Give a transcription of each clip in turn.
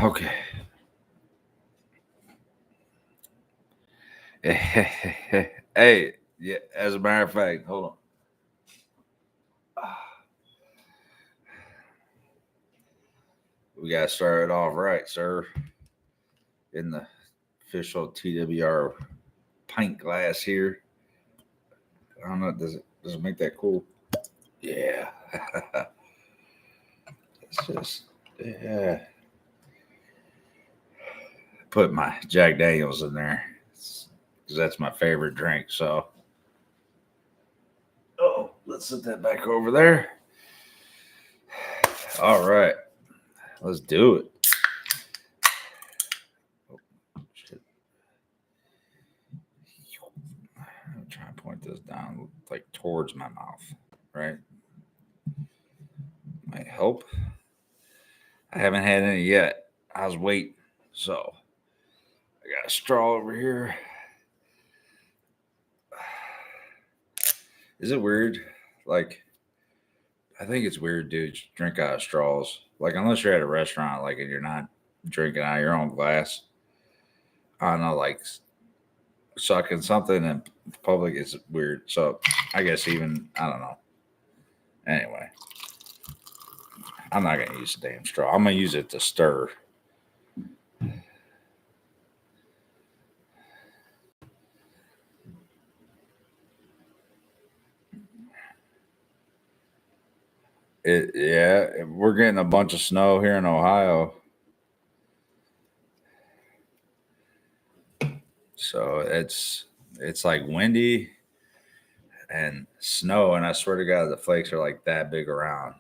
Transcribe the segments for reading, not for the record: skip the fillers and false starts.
Okay. Hey, yeah, as a matter of fact, hold on. We got to start it off right, sir. In the official TWR pint glass here. I don't know, does it make that cool? Yeah. It's just yeah. Put my Jack Daniels in there. Because that's my favorite drink. So let's set that back over there. All right. Let's do it. Oh, shit. I'm trying to point this down like towards my mouth, right? Might help. I haven't had any yet. I was waiting. So I got a straw over here. Is it weird? Like, I think it's weird, dude. Drink out of straws. Like, unless you're at a restaurant, like, and you're not drinking out of your own glass. I don't know, like sucking something in public is weird. So I guess even I don't know. Anyway, I'm not gonna use the damn straw. I'm gonna use it to stir. We're getting a bunch of snow here in Ohio. So it's like windy and snow, and I swear to God, the flakes are like that big around.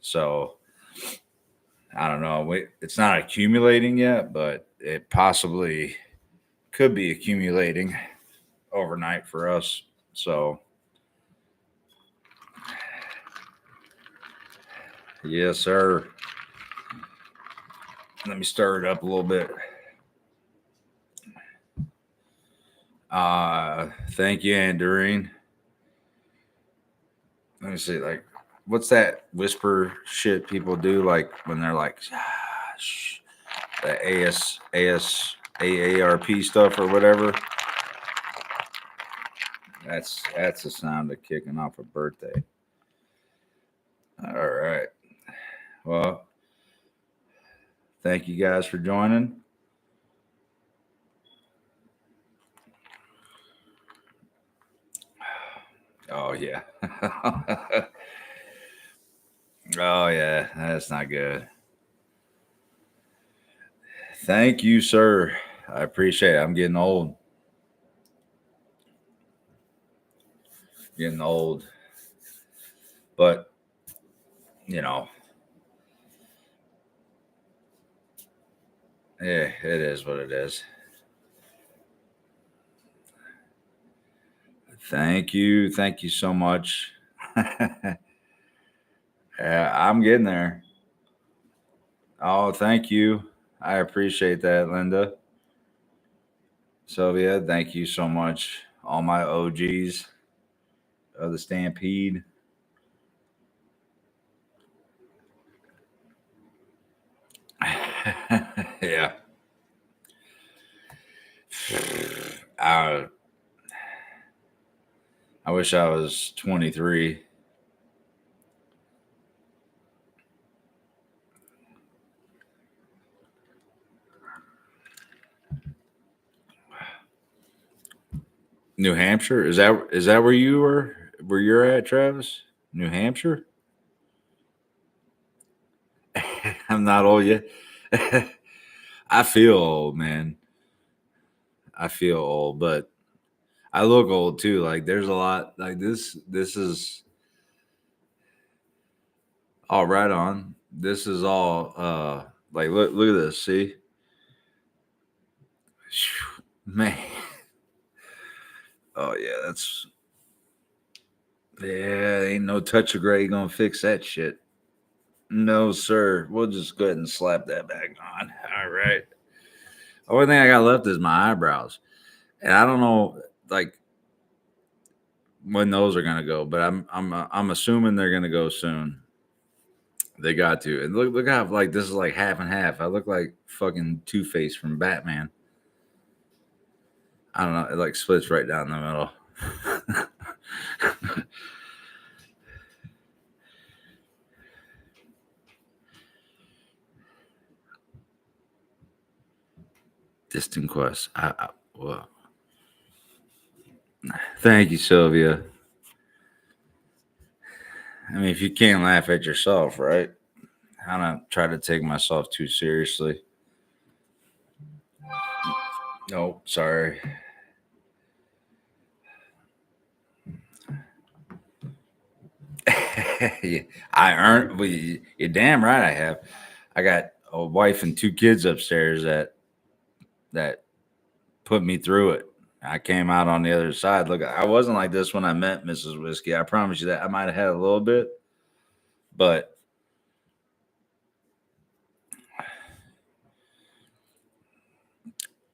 So I don't know. It's not accumulating yet, but it possibly could be accumulating overnight for us. So yes, sir. Let me stir it up a little bit. Thank you, Andorine. Let me see, like, what's that whisper shit people do, like when they're like, the AARP stuff or whatever. That's the sound of kicking off a birthday. All right. Well, thank you guys for joining. Oh yeah. Oh yeah, that's not good. Thank you, sir. I appreciate it. I'm getting old. Getting old. But, you know, yeah, it is what it is. Thank you. Thank you so much. Yeah, I'm getting there. Oh, thank you. I appreciate that, Linda. Sylvia, thank you so much. All my OGs of the Stampede. Yeah. I, I wish I was 23. New Hampshire? Is that where you were? Where you're at, Travis? New Hampshire? I'm not old yet. I feel old, man. I feel old, but I look old too. Like there's a lot like this. This is all right on. This is all like look at this. See, man. Oh yeah, ain't no touch of gray gonna fix that shit. No, sir. We'll just go ahead and slap that back on. All right. The only thing I got left is my eyebrows. And I don't know like when those are gonna go, but I'm assuming they're gonna go soon. They got to. And look how like this is like half and half. I look like fucking Two-Face from Batman. I don't know. It like splits right down the middle. Distant Quest. Well, thank you, Sylvia. I mean, if you can't laugh at yourself, right? I don't try to take myself too seriously. No, sorry. I earned. Well, you're damn right. I have. I got a wife and two kids upstairs that put me through it. I came out on the other side. Look, I wasn't like this when I met Mrs. Whiskey. I promise you that. I might have had a little bit, but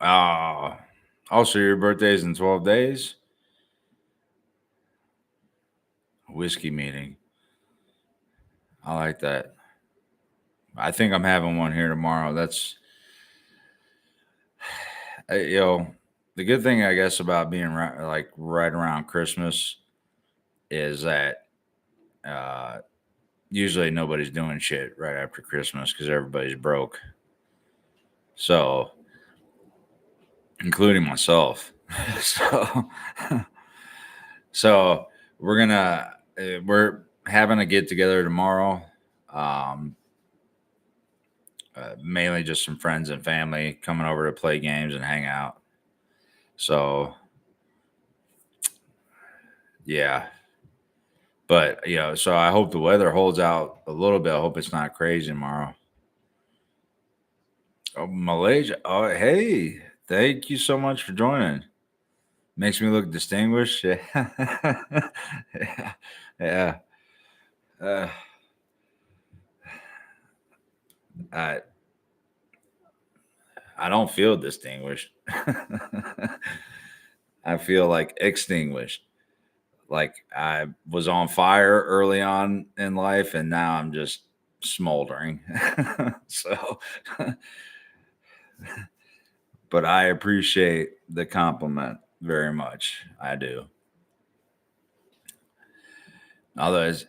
also your birthday's in 12 days. Whiskey meeting. I like that. I think I'm having one here tomorrow. That's you know, the good thing I guess about being right around Christmas is that uh, usually nobody's doing shit right after Christmas because everybody's broke. So, including myself. so, so we're having a get together tomorrow. Um, Mainly just some friends and family coming over to play games and hang out. So, yeah. But so I hope the weather holds out a little bit. I hope it's not crazy tomorrow. Oh, Malaysia. Oh, hey, thank you so much for joining. Makes me look distinguished. Yeah, yeah, yeah. Uh, I I don't feel distinguished. I feel like extinguished. Like I was on fire early on in life, and now I'm just smoldering. So, but I appreciate the compliment very much. I do. Otherwise,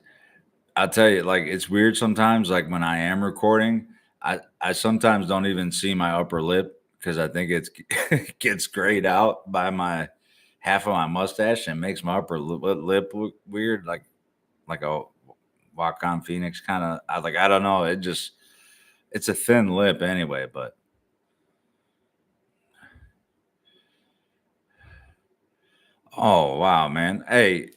I'll tell you, like it's weird sometimes. Like when I am recording, I sometimes don't even see my upper lip because I think it gets grayed out by my half of my mustache and makes my upper lip look weird, like a Wakon Phoenix kind of. I don't know. It's a thin lip anyway, but oh wow, man. Hey,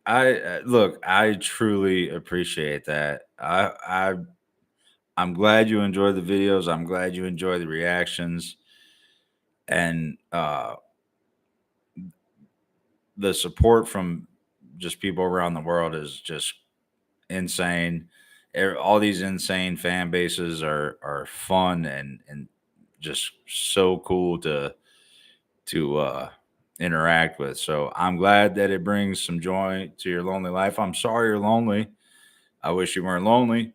I look. I truly appreciate that. I'm glad you enjoy the videos. I'm glad you enjoy the reactions and the support from just people around the world is just insane. All these insane fan bases are fun and just so cool to interact with. So I'm glad that it brings some joy to your lonely life. I'm sorry you're lonely. I wish you weren't lonely,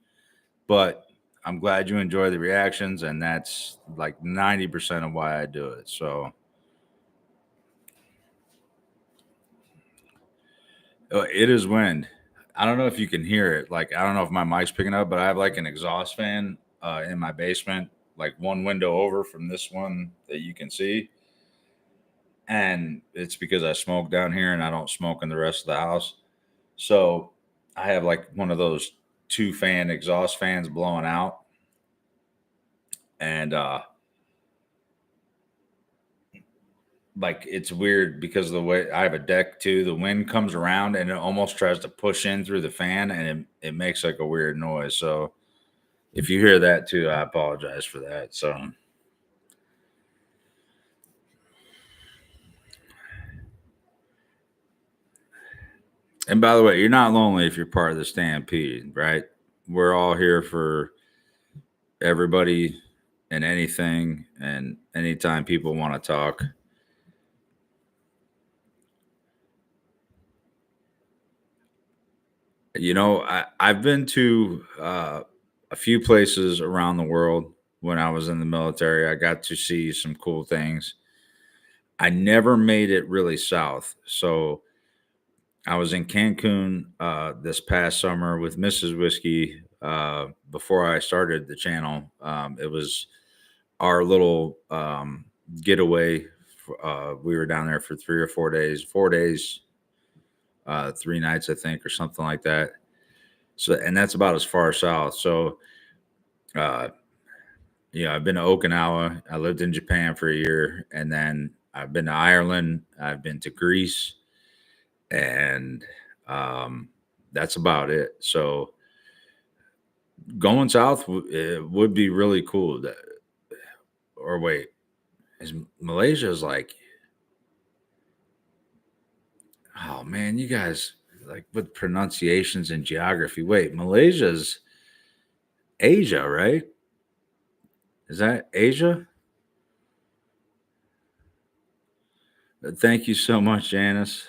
but I'm glad you enjoy the reactions, and that's like 90% of why I do it. So it is wind. I don't know if you can hear it. Like I don't know if my mic's picking up, but I have like an exhaust fan in my basement, like one window over from this one that you can see, and it's because I smoke down here and I don't smoke in the rest of the house. So I have like one of those two fan exhaust fans blowing out, and like it's weird because of the way I have a deck too. The wind comes around and it almost tries to push in through the fan, and it makes like a weird noise. So if you hear that too, I apologize for that. So, and by the way, you're not lonely if you're part of the Stampede, right? We're all here for everybody and anything, and anytime people want to talk. I've been to a few places around the world when I was in the military. I got to see some cool things. I never made it really south. So I was in Cancun this past summer with Mrs. Whiskey before I started the channel. It was our little getaway. We were down there for 4 days, 3 nights, I think, or something like that. So, and that's about as far south. So, uh, I've been to Okinawa. I lived in Japan for a year, and then I've been to Ireland. I've been to Greece, and um, that's about it. So, going south it would be really cool. Or wait, is Malaysia's like, oh man, you guys like with pronunciations and geography. Wait, Malaysia's Asia, right? Is that Asia? Thank you so much, Janice.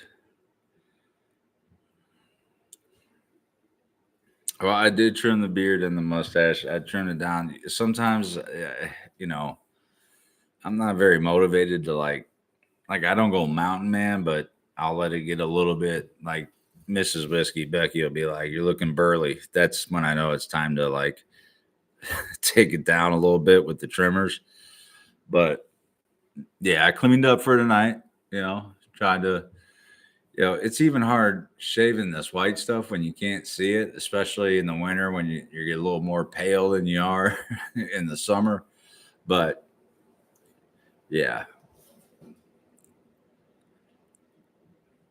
Well, I did trim the beard and the mustache. I trimmed it down. Sometimes, you know, I'm not very motivated to like I don't go mountain man, but I'll let it get a little bit like Mrs. Whiskey Becky will be like, "You're looking burly." That's when I know it's time to like take it down a little bit with the trimmers. But yeah, I cleaned up for tonight. Tried to. It's even hard shaving this white stuff when you can't see it, especially in the winter when you get a little more pale than you are in the summer. But yeah,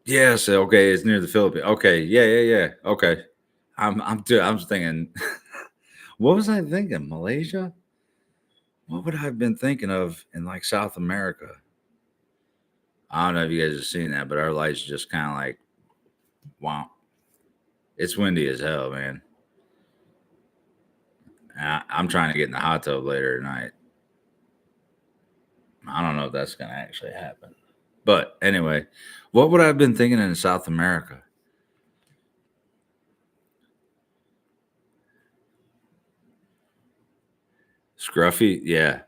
yes, okay, it's near the Philippines. Okay, yeah, yeah, yeah. Okay, I'm thinking, what was I thinking? Malaysia? What would I have been thinking of in like South America? I don't know if you guys have seen that, but our lights just kind of like, wow, it's windy as hell, man. I'm trying to get in the hot tub later tonight. I don't know if that's going to actually happen. But anyway, what would I have been thinking in South America? Scruffy? Yeah.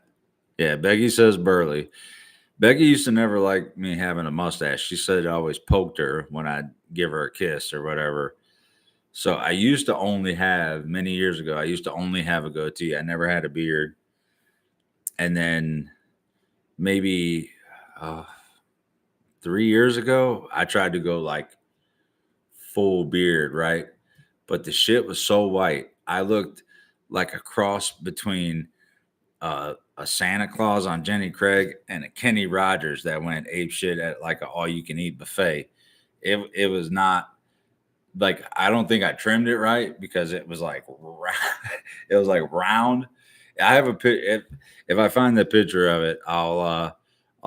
Yeah. Becky says burly. Becky used to never like me having a mustache. She said it always poked her when I'd give her a kiss or whatever. So I used to only have, many years ago, I used to only have a goatee. I never had a beard. And then maybe uh, 3 years ago, I tried to go like full beard, right? But the shit was so white. I looked like a cross between a Santa Claus on Jenny Craig and a Kenny Rogers that went ape shit at like an all you can eat buffet. It was not like, I don't think I trimmed it right because it was like it was like round. I have a if I find the picture of it, I'll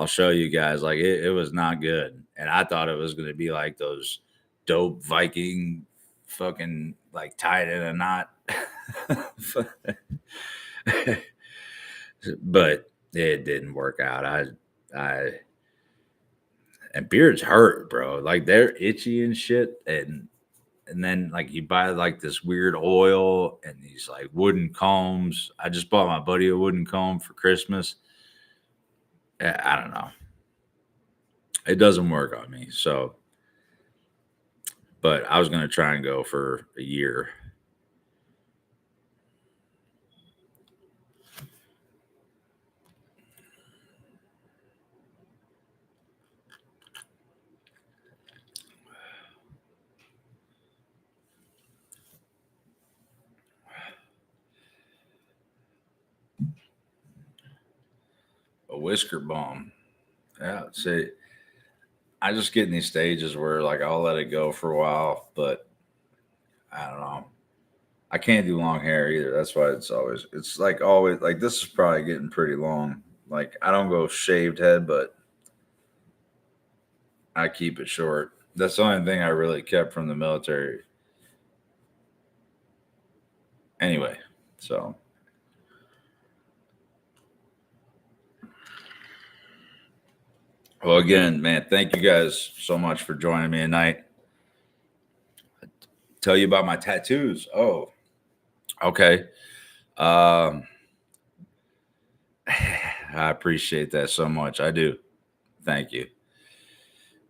show you guys. Like it was not good, and I thought it was going to be like those dope Viking fucking like tied in a knot, but it didn't work out. I and beards hurt, bro. Like they're itchy and shit, and then like you buy like this weird oil and these like wooden combs. I just bought my buddy a wooden comb for Christmas. I don't know. It doesn't work on me. So, but I was gonna try and go for a year. A whisker bomb. Yeah. See, I just get in these stages where like I'll let it go for a while, but I don't know. I can't do long hair either. That's why it's like always like this is probably getting pretty long. Like I don't go shaved head, but I keep it short. That's the only thing I really kept from the military. Anyway, so well again, man, thank you guys so much for joining me tonight. Tell you about my tattoos. Oh, okay. Um, I appreciate that so much. I do. Thank you.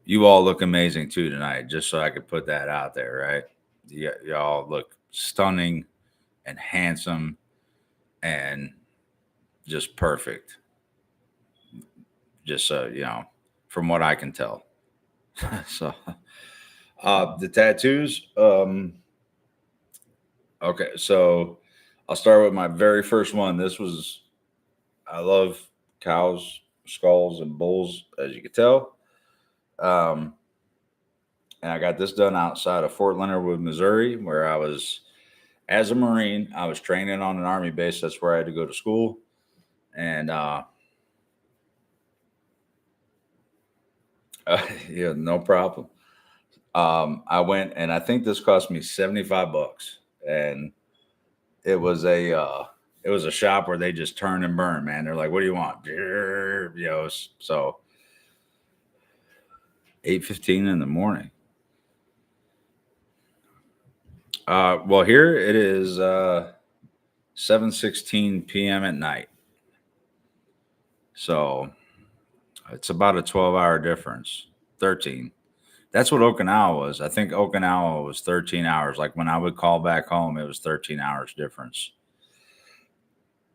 You all look amazing too tonight, just so I could put that out there, right? Y'all look stunning and handsome and just perfect. Just so, from what I can tell. So, the tattoos. Okay, so I'll start with my very first one. I love cows, skulls, and bulls, as you can tell. Um, and I got this done outside of Fort Leonard Wood, Missouri, where I was, as a Marine, I was training on an Army base. That's where I had to go to school. And, yeah, no problem. I went and I think this cost me $75. And it was a shop where they just turn and burn, man. They're like, what do you want? So 8:15 in the morning. Well, here it is 7:16 p.m. at night. So it's about a 12-hour difference. 13. That's what Okinawa was. I think Okinawa was 13 hours. Like when I would call back home, it was 13 hours difference.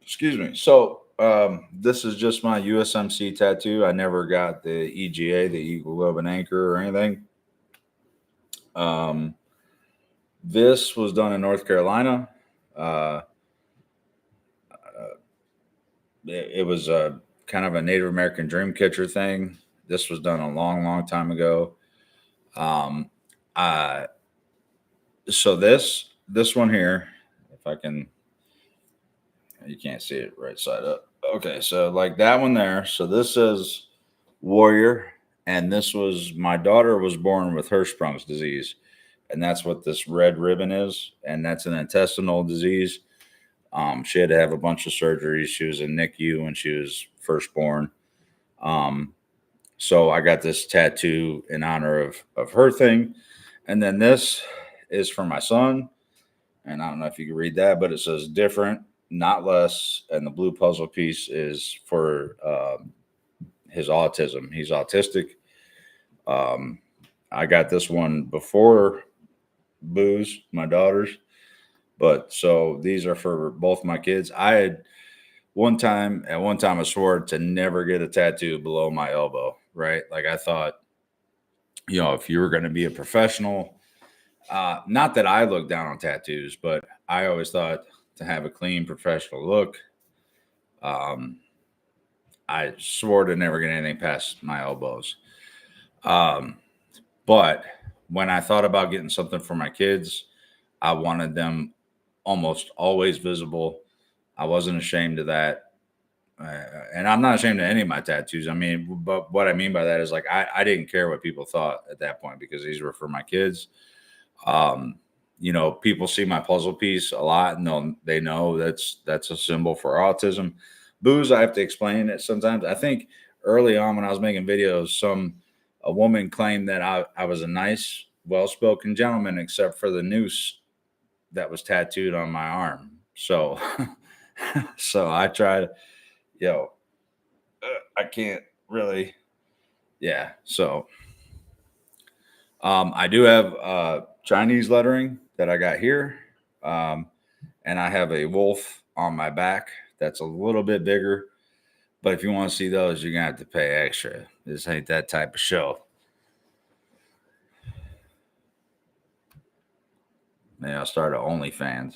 Excuse me. So this is just my USMC tattoo. I never got the EGA, the Eagle Globe and Anchor, or anything. This was done in North Carolina. Uh, it was a kind of a Native American dream catcher thing. This was done a long, long time ago. Um, uh, so this one here, if I can, you can't see it right side up. Okay, so like that one there. So this is warrior, and this was my daughter was born with Hirschsprung's disease, and that's what this red ribbon is, and that's an intestinal disease. She had to have a bunch of surgeries. She was in NICU when she was first born. Um, so I got this tattoo in honor of her thing, and then this is for my son, and I don't know if you can read that, but it says different, not less, and the blue puzzle piece is for his autism. He's autistic. Um, I got this one before Booze, my daughters, but so these are for both my kids. I had at one time, I swore to never get a tattoo below my elbow, right? Like I thought, if you were going to be a professional, not that I look down on tattoos, but I always thought to have a clean professional look, um, I swore to never get anything past my elbows. Um, but when I thought about getting something for my kids, I wanted them almost always visible. I wasn't ashamed of that. And I'm not ashamed of any of my tattoos. I mean, but what I mean by that is like I didn't care what people thought at that point because these were for my kids. Um, people see my puzzle piece a lot, and they know that's a symbol for autism. Booze, I have to explain it sometimes. I think early on when I was making videos, a woman claimed that I was a nice, well-spoken gentleman, except for the noose that was tattooed on my arm. So, so I tried, yo, I can't really, yeah. So, I do have Chinese lettering that I got here, um, and I have a wolf on my back that's a little bit bigger. But if you want to see those, you're gonna have to pay extra. This ain't that type of show. Maybe I'll start an OnlyFans.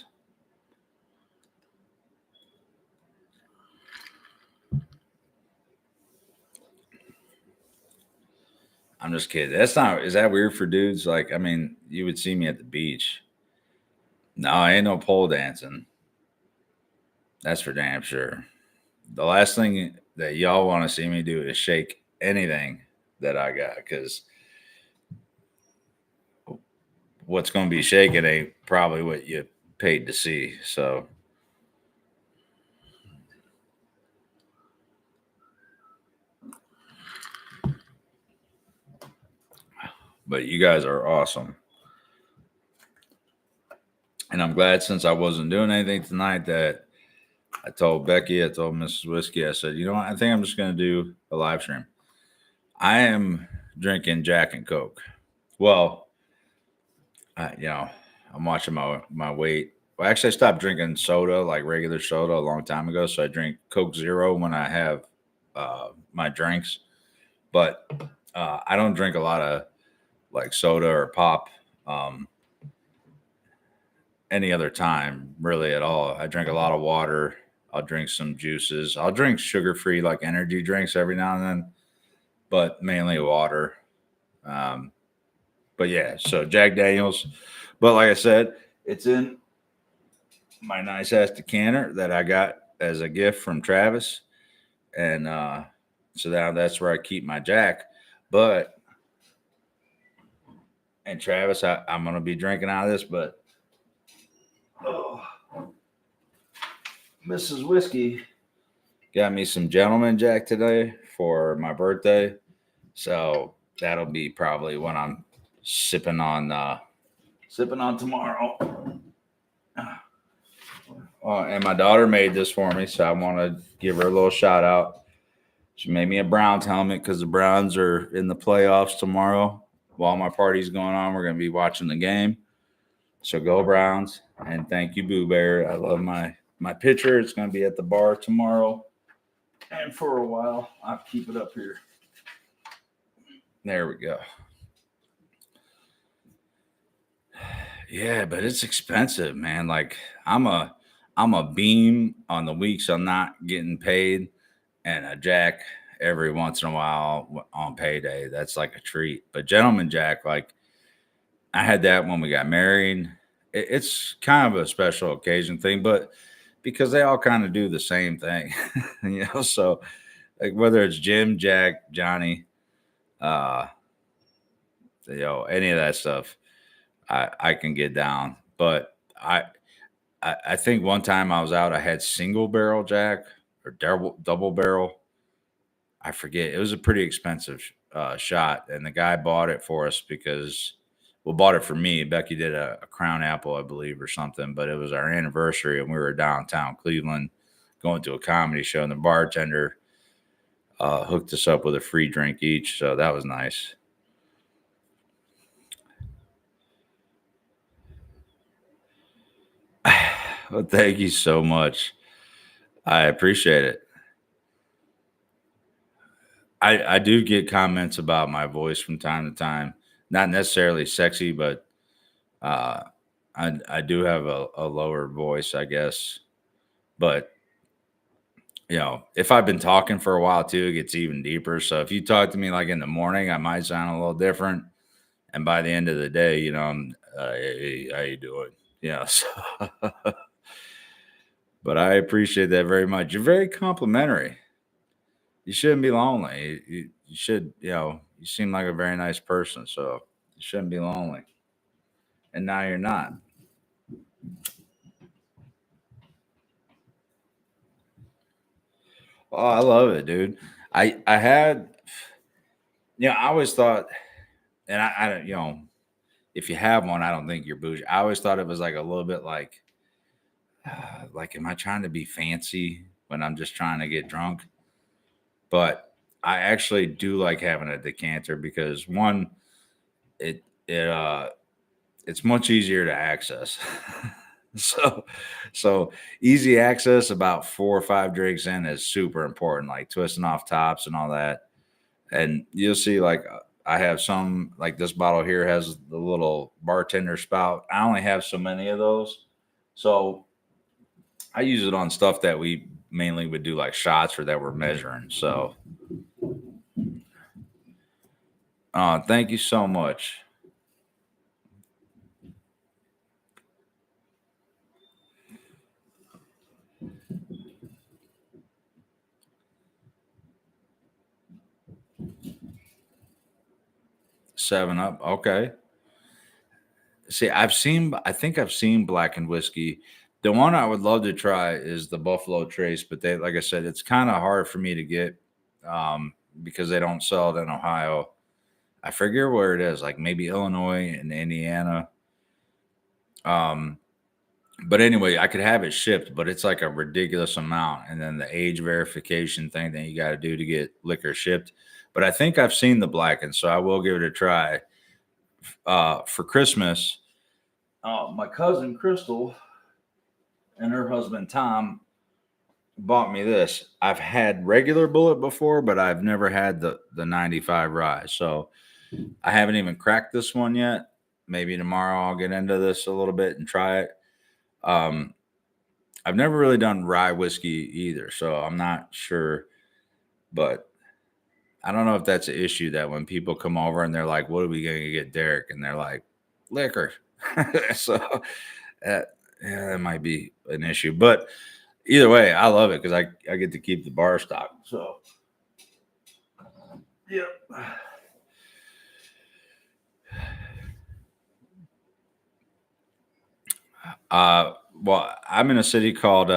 I'm just kidding. That's not. Is that weird for dudes? Like, I mean, you would see me at the beach. No, I ain't no pole dancing. That's for damn sure. The last thing that y'all want to see me do is shake anything that I got because what's going to be shaking ain't probably what you paid to see. So, but you guys are awesome. And I'm glad since I wasn't doing anything tonight that I told Becky, I told Mrs. Whiskey, I said, you know what? I think I'm just going to do a live stream. I am drinking Jack and Coke. Well, I'm watching my weight. Well, actually, I stopped drinking soda, like regular soda, a long time ago. So I drink Coke Zero when I have my drinks. But I don't drink a lot of like soda or pop any other time, really, at all. I drink a lot of water. I'll drink some juices. I'll drink sugar free, like energy drinks every now and then, but mainly water. Um, but yeah, so Jack Daniels. But like I said, it's in my nice ass decanter that I got as a gift from Travis. And so now that's where I keep my Jack. But, and Travis, I'm going to be drinking out of this, but oh, Mrs. Whiskey got me some Gentleman Jack today for my birthday. So that'll be probably what I'm sipping on tomorrow. And my daughter made this for me, so I want to give her a little shout out. She made me a Browns helmet because the Browns are in the playoffs tomorrow. While my party's going on, we're going to be watching the game. So go Browns, and thank you, Boo Bear. I love my picture. It's going to be at the bar tomorrow, and for a while, I'll keep it up here. There we go. Yeah, but it's expensive, man. Like I'm a beam on the weeks I'm not getting paid, and a Jack every once in a while on payday. That's like a treat. But Gentleman Jack, like I had that when we got married. It's kind of a special occasion thing, but because they all kind of do the same thing, So like whether it's Jim, Jack, Johnny, uh, any of that stuff, I can get down. But I think one time I was out, I had single barrel Jack or double barrel. I forget. It was a pretty expensive shot, and the guy bought it for us because, well, bought it for me. Becky did a Crown Apple, I believe, or something. But it was our anniversary, and we were downtown Cleveland going to a comedy show, and the bartender hooked us up with a free drink each. So that was nice. Well, thank you so much. I appreciate it. I do get comments about my voice from time to time. Not necessarily sexy, but uh, I do have a lower voice, I guess. But if I've been talking for a while too, it gets even deeper. So if you talk to me like in the morning, I might sound a little different. And by the end of the day, I'm hey, how you doing? Yeah. So, but I appreciate that very much. You're very complimentary. You shouldn't be lonely. You should, you seem like a very nice person. So you shouldn't be lonely. And now you're not. Oh, I love it, dude. I had, I always thought, and I don't, if you have one, I don't think you're bougie. I always thought it was like a little bit like, am I trying to be fancy when I'm just trying to get drunk? But I actually do like having a decanter because one, it it it's much easier to access. so so easy access about 4 or 5 drinks in is super important, like twisting off tops and all that. And you'll see like I have some like this bottle here has the little bartender spout. I only have so many of those. So I use it on stuff that we mainly would do like shots or that we're measuring. So thank you so much. 7 Up. Okay. See, I think I've seen Blackened Whiskey. The one I would love to try is the Buffalo Trace, but like I said, it's kind of hard for me to get because they don't sell it in Ohio. I forget where it is, like maybe Illinois and Indiana. Um, But anyway, I could have it shipped, but it's like a ridiculous amount. And then the age verification thing that you got to do to get liquor shipped. But I think I've seen the blackened, so I will give it a try. For Christmas, my cousin Crystal and her husband Tom bought me this. I've had regular bullet before, but I've never had the 95 rye. So I haven't even cracked this one yet. Maybe tomorrow I'll get into this a little bit and try it. Um, I've never really done rye whiskey either, so I'm not sure. But I don't know if that's an issue that when people come over and they're like, "What are we going to get, Derek?" and they're like, "Liquor." So yeah, that might be an issue. But either way, I love it because I get to keep the bar stock. So yeah. Well, I'm in a city called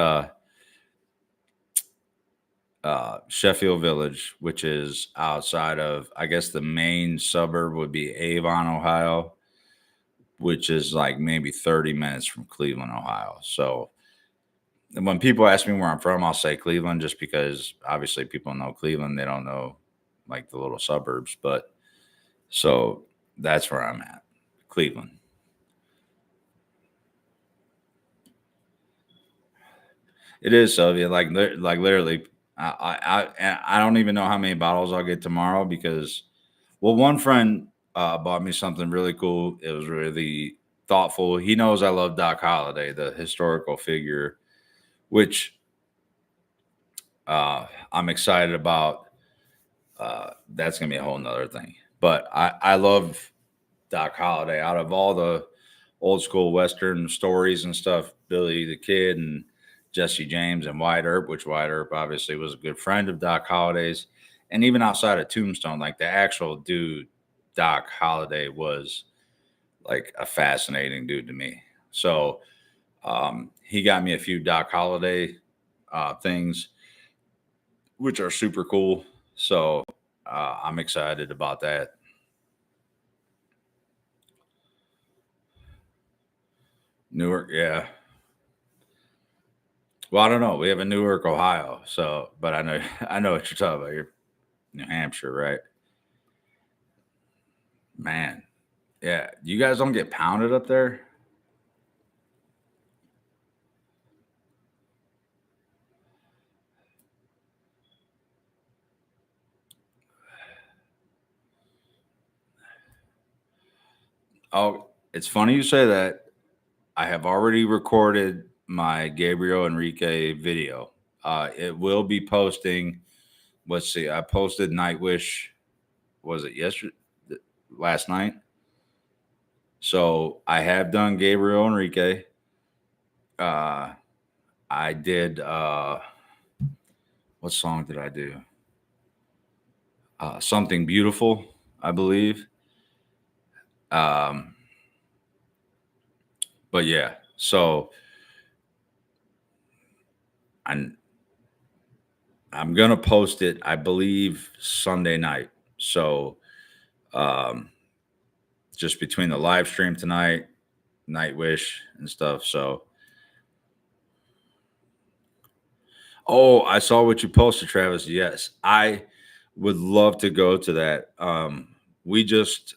Sheffield Village, which is outside of, I guess, the main suburb would be Avon, Ohio, which is like maybe 30 minutes from Cleveland, Ohio. So when people ask me where I'm from, I'll say Cleveland just because obviously people know Cleveland. They don't know like the little suburbs. But so that's where I'm at, Cleveland. It is Sylvia. Like literally, I don't even know how many bottles I'll get tomorrow because, well, one friend bought me something really cool. It was really thoughtful. He knows I love Doc Holliday, the historical figure, which I'm excited about. That's gonna be a whole nother thing. But I love Doc Holliday. Out of all the old school Western stories and stuff, Billy the Kid and Jesse James and Wyatt Earp, which Wyatt Earp obviously was a good friend of Doc Holliday's. And even outside of Tombstone, like the actual dude, Doc Holliday was like a fascinating dude to me. So he got me a few Doc Holliday things, which are super cool. So I'm excited about that. Newark, yeah. Well, I don't know. We have a Newark, Ohio. So, but I know I know what you're talking about. You're New Hampshire, right? Man, yeah. You guys don't get pounded up there. Oh, it's funny you say that. I have already recorded my Gabriel Enrique video. It will be posting. Let's see. I posted Nightwish. Was it yesterday? Last night. So I have done Gabriel Enrique. Uh, I did. What song did I do? Something Beautiful, I believe. Um, but yeah. So I'm I'm gonna post it. I believe Sunday night. So um, just between the live stream tonight, Nightwish and stuff. So, oh, I saw what you posted, Travis. Yes, I would love to go to that. We just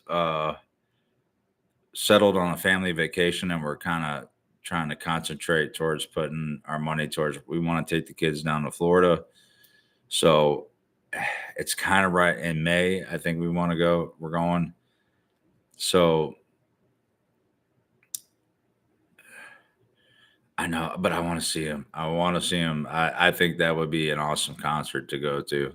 settled on a family vacation, and we're kind of trying to concentrate towards putting our money towards. We want to take the kids down to Florida, so it's kind of right in May. I think we want to go. We're going. So I know, but I want to see him. I want to see him. I think that would be an awesome concert to go to.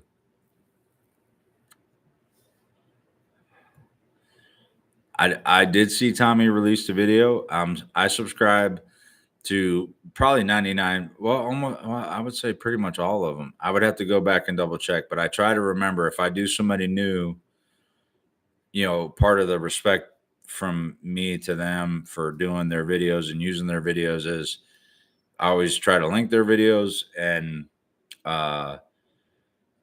I did see Tommy release the video. I subscribe to probably 99. Well, almost. Well, I would say pretty much all of them. I would have to go back and double check, but I try to remember if I do somebody new. Part of the respect from me to them for doing their videos and using their videos is I always try to link their videos and uh,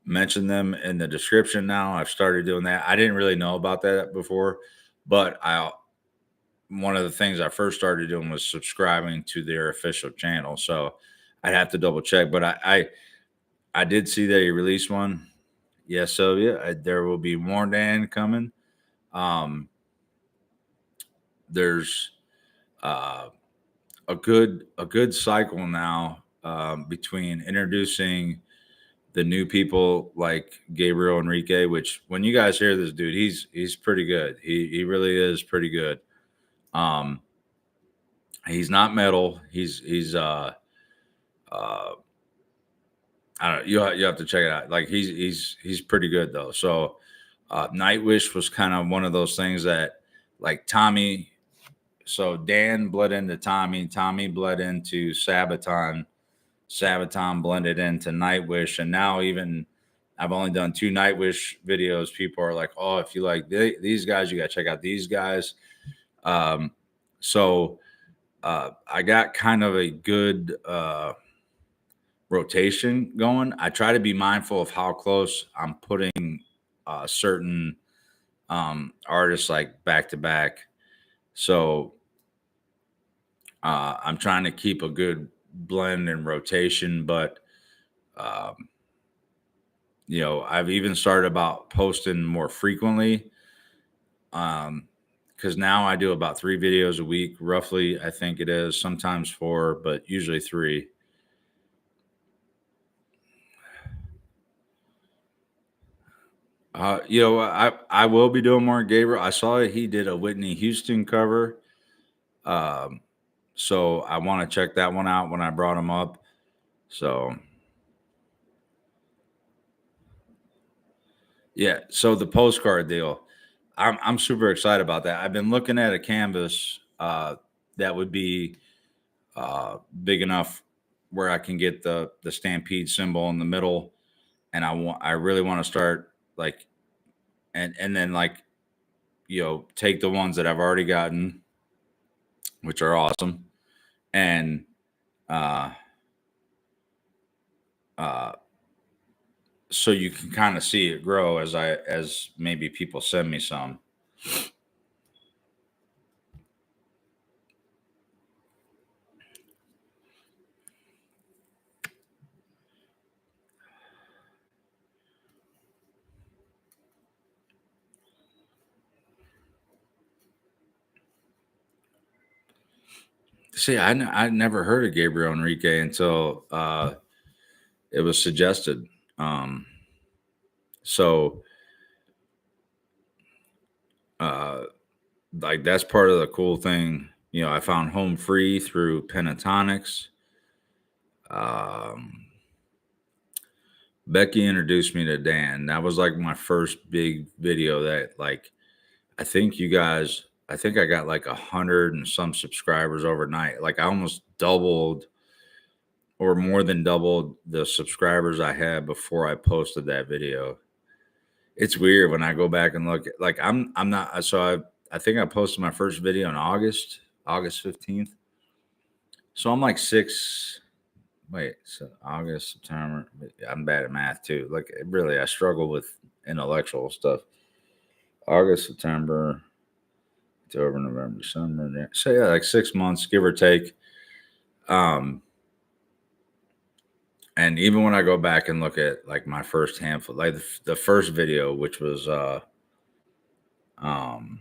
mention them in the description. Now I've started doing that. I didn't really know about that before, but I one of the things I first started doing was subscribing to their official channel. So I'd have to double check, but I did see that he released one. Yeah, so yeah, there will be more Dan coming. There's uh, a good cycle now between introducing the new people like Gabriel Enrique, which when you guys hear this dude, he's pretty good. He really is pretty good. Um, he's not metal. Uh I don't you have to check it out. Like he's pretty good though. So Nightwish was kind of one of those things that like Tommy. So Dan bled into Tommy. Tommy bled into Sabaton. Sabaton blended into Nightwish, and now even I've only done 2 Nightwish videos. People are like, "Oh, if you like these guys, you got to check out these guys." Um, so I got kind of a good rotation going. I try to be mindful of how close I'm putting certain artists like back to back. So I'm trying to keep a good blend and rotation, but um, I've even started about posting more frequently. Because now I do about 3 videos a week, roughly. I think it is sometimes 4, but usually 3. I will be doing more Gabriel. I saw he did a Whitney Houston cover. So I want to check that one out when I brought him up. So yeah, so the postcard deal, I'm super excited about that. I've been looking at a canvas that would be big enough where I can get the Stampede symbol in the middle, and I really want to start like and then like take the ones that I've already gotten, which are awesome, and uh uh so you can kind of see it grow as maybe people send me some. See, I never heard of Gabriel Enrique until it was suggested. Um, so uh, like that's part of the cool thing. I found Home Free through Pentatonics. Um, Becky introduced me to Dan. That was like my first big video that like I think I got like 100 and some subscribers overnight. Like I almost doubled or more than doubled the subscribers I had before I posted that video. It's weird when I go back and look like I'm not so I think I posted my first video in August 15th. So I'm like 6 wait, so August, September. I'm bad at math too. Like really I struggle with intellectual stuff. August, September, October, November, December. So yeah, like 6 months, give or take. Um, and even when I go back and look at like my first handful, like the first video, which was um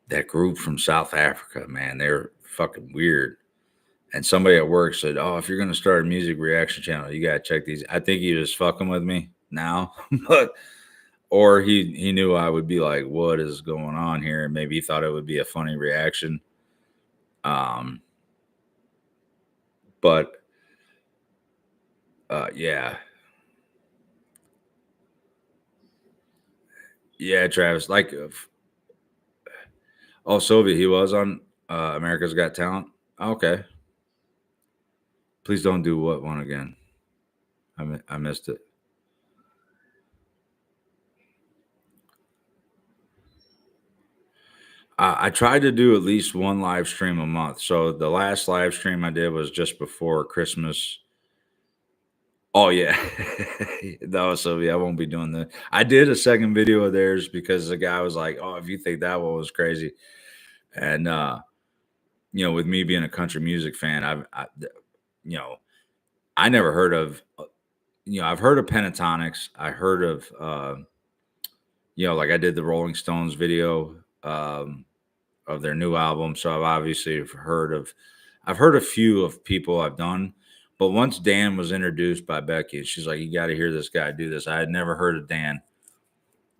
that group from South Africa, man, they're fucking weird. And somebody at work said, "Oh, if you're gonna start a music reaction channel, you gotta check these." I think he was fucking with me now, but or he knew I would be like, "What is going on here?" And maybe he thought it would be a funny reaction. Um, but yeah, yeah, Travis. Like, oh, Soviet, he was on America's Got Talent. Okay, please don't do what one again. I missed it. I tried to do at least one live stream a month. So the last live stream I did was just before Christmas. Oh yeah, no, so yeah, I won't be doing that. I did a second video of theirs because the guy was like, "Oh, if you think that one was crazy," And with me being a country music fan, you know, I never heard of, I've heard of Pentatonics. I heard of, like I did the Rolling Stones video of their new album, so I've obviously I've heard a few of people I've done. But once Dan was introduced by Becky, she's like, "You got to hear this guy do this." I had never heard of Dan.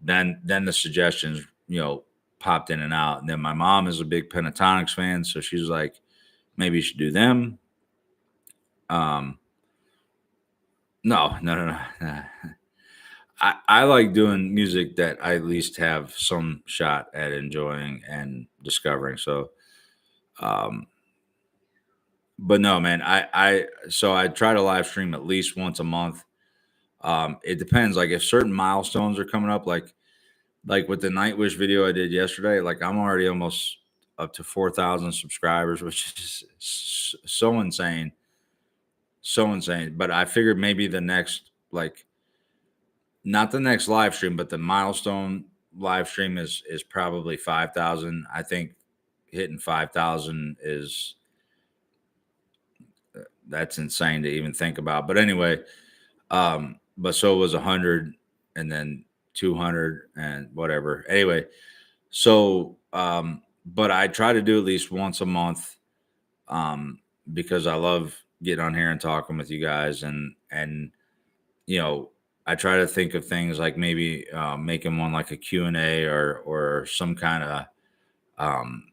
Then the suggestions, popped in and out. And then my mom is a big Pentatonics fan, so she's like, maybe you should do them. No, no, no, no. I like doing music that I at least have some shot at enjoying and discovering. So, but no, man, so I try to live stream at least once a month. It depends. Like if certain milestones are coming up, like with the Nightwish video I did yesterday, like I'm already almost up to 4,000 subscribers, which is so insane. So insane. But I figured maybe the next, like, not the next live stream, but the milestone live stream is probably 5,000. I think hitting 5,000 is that's insane to even think about. But anyway, but so it was 100 and then 200 and whatever. Anyway, so but I try to do at least once a month because I love getting on here and talking with you guys and I try to think of things like maybe making one like a Q&A or some kind of um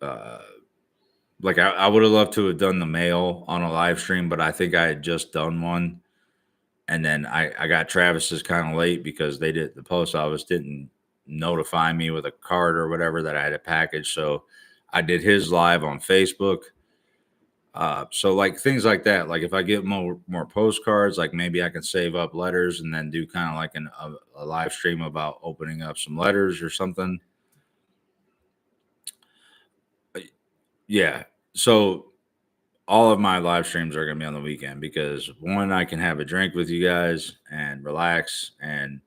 uh like I would have loved to have done the mail on a live stream, but I think I had just done one. And then I got Travis's kind of late because the post office didn't notify me with a card or whatever that I had a package. So I did his live on Facebook. So like things like that, like if I get more postcards, like maybe I can save up letters and then do kind of like a live stream about opening up some letters or something. Yeah. So all of my live streams are going to be on the weekend because one, I can have a drink with you guys and relax. And,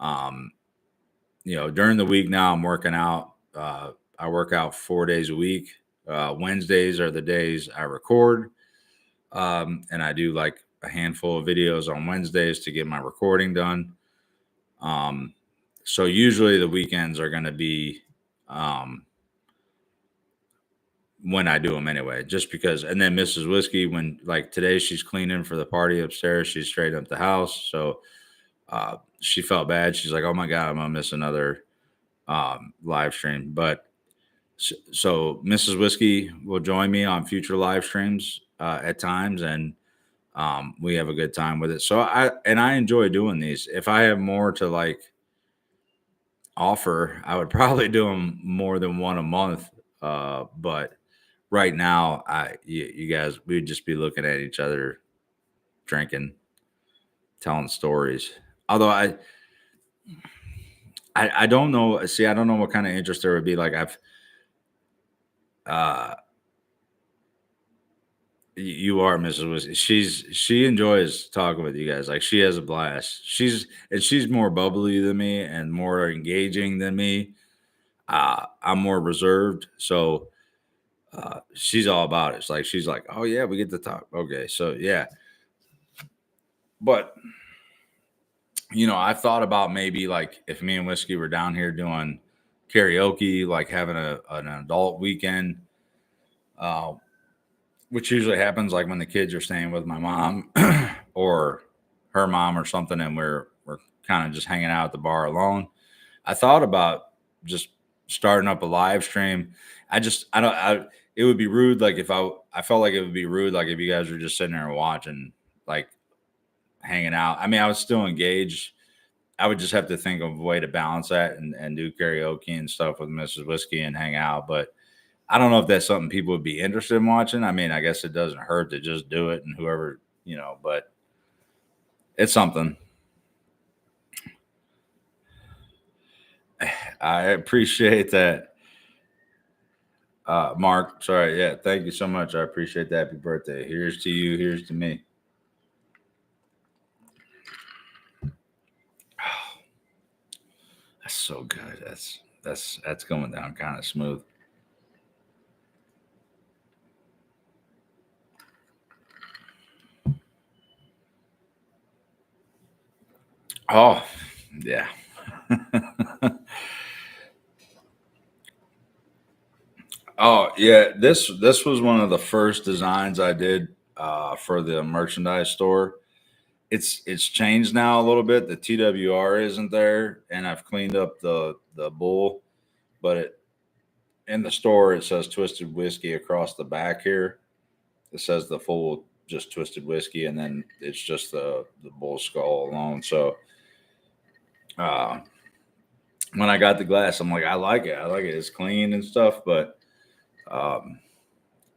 um, during the week now I'm working out. I work out 4 days a week. Wednesdays are the days I record. And I do like a handful of videos on Wednesdays to get my recording done. So usually the weekends are going to be, when I do them anyway, just because. And then Mrs. Whiskey, when like today she's cleaning for the party upstairs, she's straight up the house. So she felt bad. She's like, "Oh my God, I'm gonna miss another live stream." But so Mrs. Whiskey will join me on future live streams at times, and we have a good time with it. So I enjoy doing these. If I have more to like offer, I would probably do them more than one a month. But right now, you guys, we'd just be looking at each other, drinking, telling stories. Although I don't know. See, I don't know what kind of interest there would be. Like uh, you are Mrs. Whiskey. She enjoys talking with you guys. Like she has a blast. She's more bubbly than me and more engaging than me. I'm more reserved, so she's all about it. It's like she's like, "Oh yeah, we get to talk." Okay, so yeah, but I thought about maybe like if me and Whiskey were down here doing karaoke, like having an adult weekend, uh, which usually happens like when the kids are staying with my mom or her mom or something, and we're kind of just hanging out at the bar alone. I thought about just starting up a live stream. I don't it would be rude like if I felt like it would be rude like if you guys were just sitting there and watching, like hanging out. I mean, I was still engaged. I would just have to think of a way to balance that and do karaoke and stuff with Mrs. Whiskey and hang out. But I don't know if that's something people would be interested in watching. I mean, I guess it doesn't hurt to just do it and whoever, but it's something. I appreciate that. Mark, sorry. Yeah. Thank you so much. I appreciate that. Happy birthday. Here's to you. Here's to me. That's so good. That's going down kind of smooth. Oh, yeah. Oh, yeah. This was one of the first designs I did for the merchandise store. It's changed now a little bit. The TWR isn't there, and I've cleaned up the bull, but in the store it says Twiztid Whiskey across the back here. It says the full just Twiztid Whiskey, and then it's just the bull skull alone. So uh, when I got the glass, I'm like, I like it. I like it. It's clean and stuff, but um,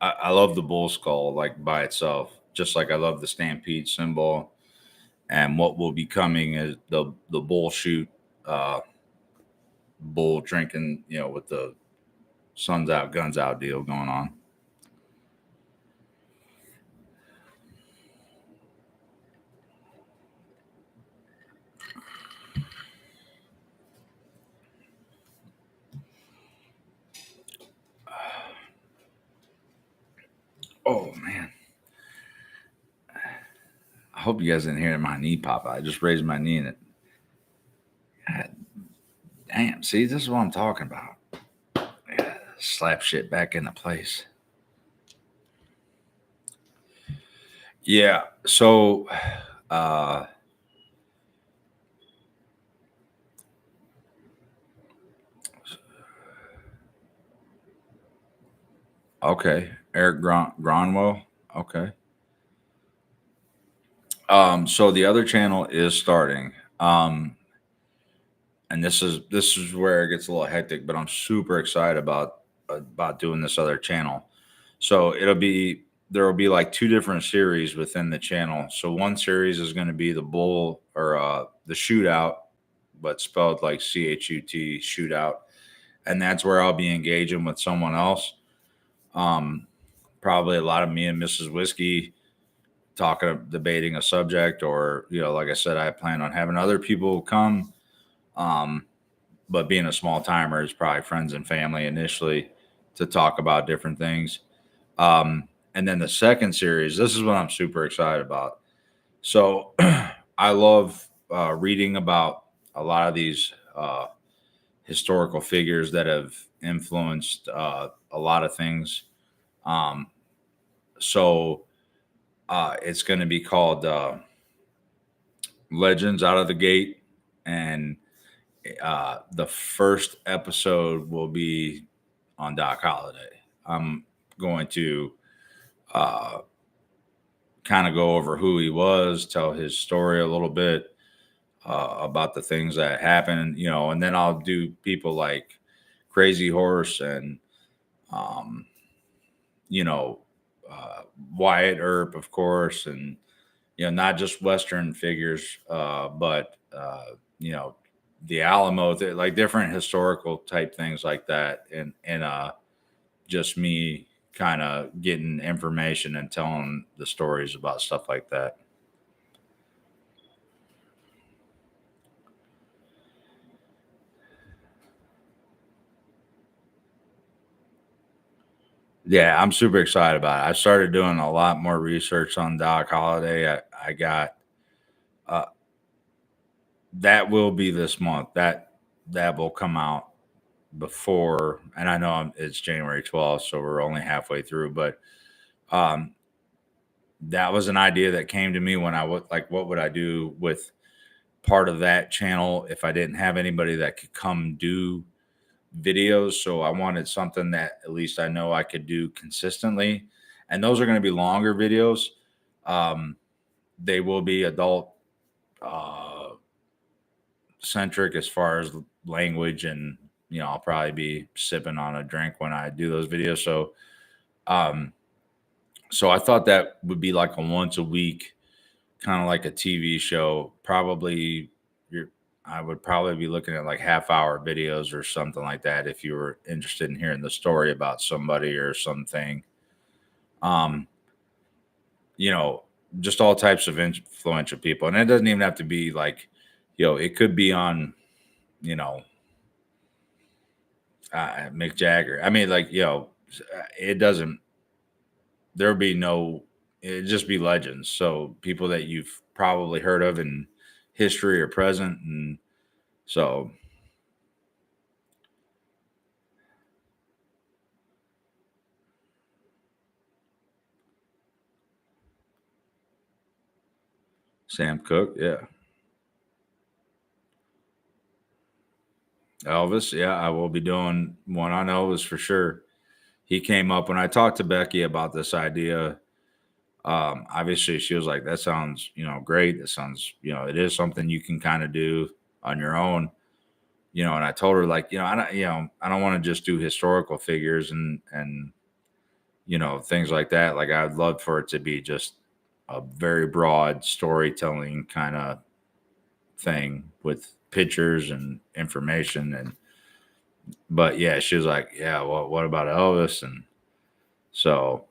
I love the bull skull like by itself, just like I love the Stampede symbol. And what will be coming is the bull shoot, uh, bull drinking, with the suns out, guns out deal going on. Oh man, I hope you guys didn't hear my knee pop. I just raised my knee and it. God damn, see, this is what I'm talking about. I gotta slap shit back into place. Yeah. So, uh, okay, Eric Gronwell. Okay. So the other channel is starting. And this is where it gets a little hectic, but I'm super excited about doing this other channel. So there will be like two different series within the channel. So one series is going to be the bull or the shootout, but spelled like CHUT shootout, and that's where I'll be engaging with someone else. Um, Probably a lot of me and Mrs. Whiskey talking, debating a subject, or like I said, I plan on having other people come. Um, but being a small timer is probably friends and family initially to talk about different things. And then the second series, this is what I'm super excited about. So I love reading about a lot of these historical figures that have influenced a lot of things. Um, so it's going to be called Legends Out of the Gate. And the first episode will be on Doc Holliday. I'm going to uh, kind of go over who he was, tell his story a little bit about the things that happened, and then I'll do people like Crazy Horse and, um, you know, Wyatt Earp, of course, and, not just Western figures, but, the Alamo, like different historical type things like that. And just me kind of getting information and telling the stories about stuff like that. Yeah, I'm super excited about it. I started doing a lot more research on Doc Holliday. I got uh, that will be this month. That will come out before, and I know it's January 12th, so we're only halfway through. But um, that was an idea that came to me when I was like, what would I do with part of that channel if I didn't have anybody that could come do videos? So I wanted something that at least I know I could do consistently. And those are going to be longer videos. Um, they will be adult uh, centric as far as language, and I'll probably be sipping on a drink when I do those videos. Um, so I thought that would be like a once a week, kind of like a TV show. Probably you're I would probably be looking at like half-hour videos or something like that if you were interested in hearing the story about somebody or something. Um, you know, just all types of influential people. And it doesn't even have to be like, it could be on, you know, Mick Jagger. I mean, like, it doesn't. There'll be no. It'd just be legends. So people that you've probably heard of in history or present, and so Sam Cooke, yeah, Elvis, yeah, I will be doing one on Elvis for sure. He came up when I talked to Becky about this idea. Obviously, she was like, "That sounds, great. That sounds, it is something you can kind of do on your own." And I told her like, I don't want to just do historical figures and things like that. Like, I'd love for it to be just a very broad storytelling kind of thing with pictures and information. And but yeah, she was like, "Yeah, well, what about Elvis?" And so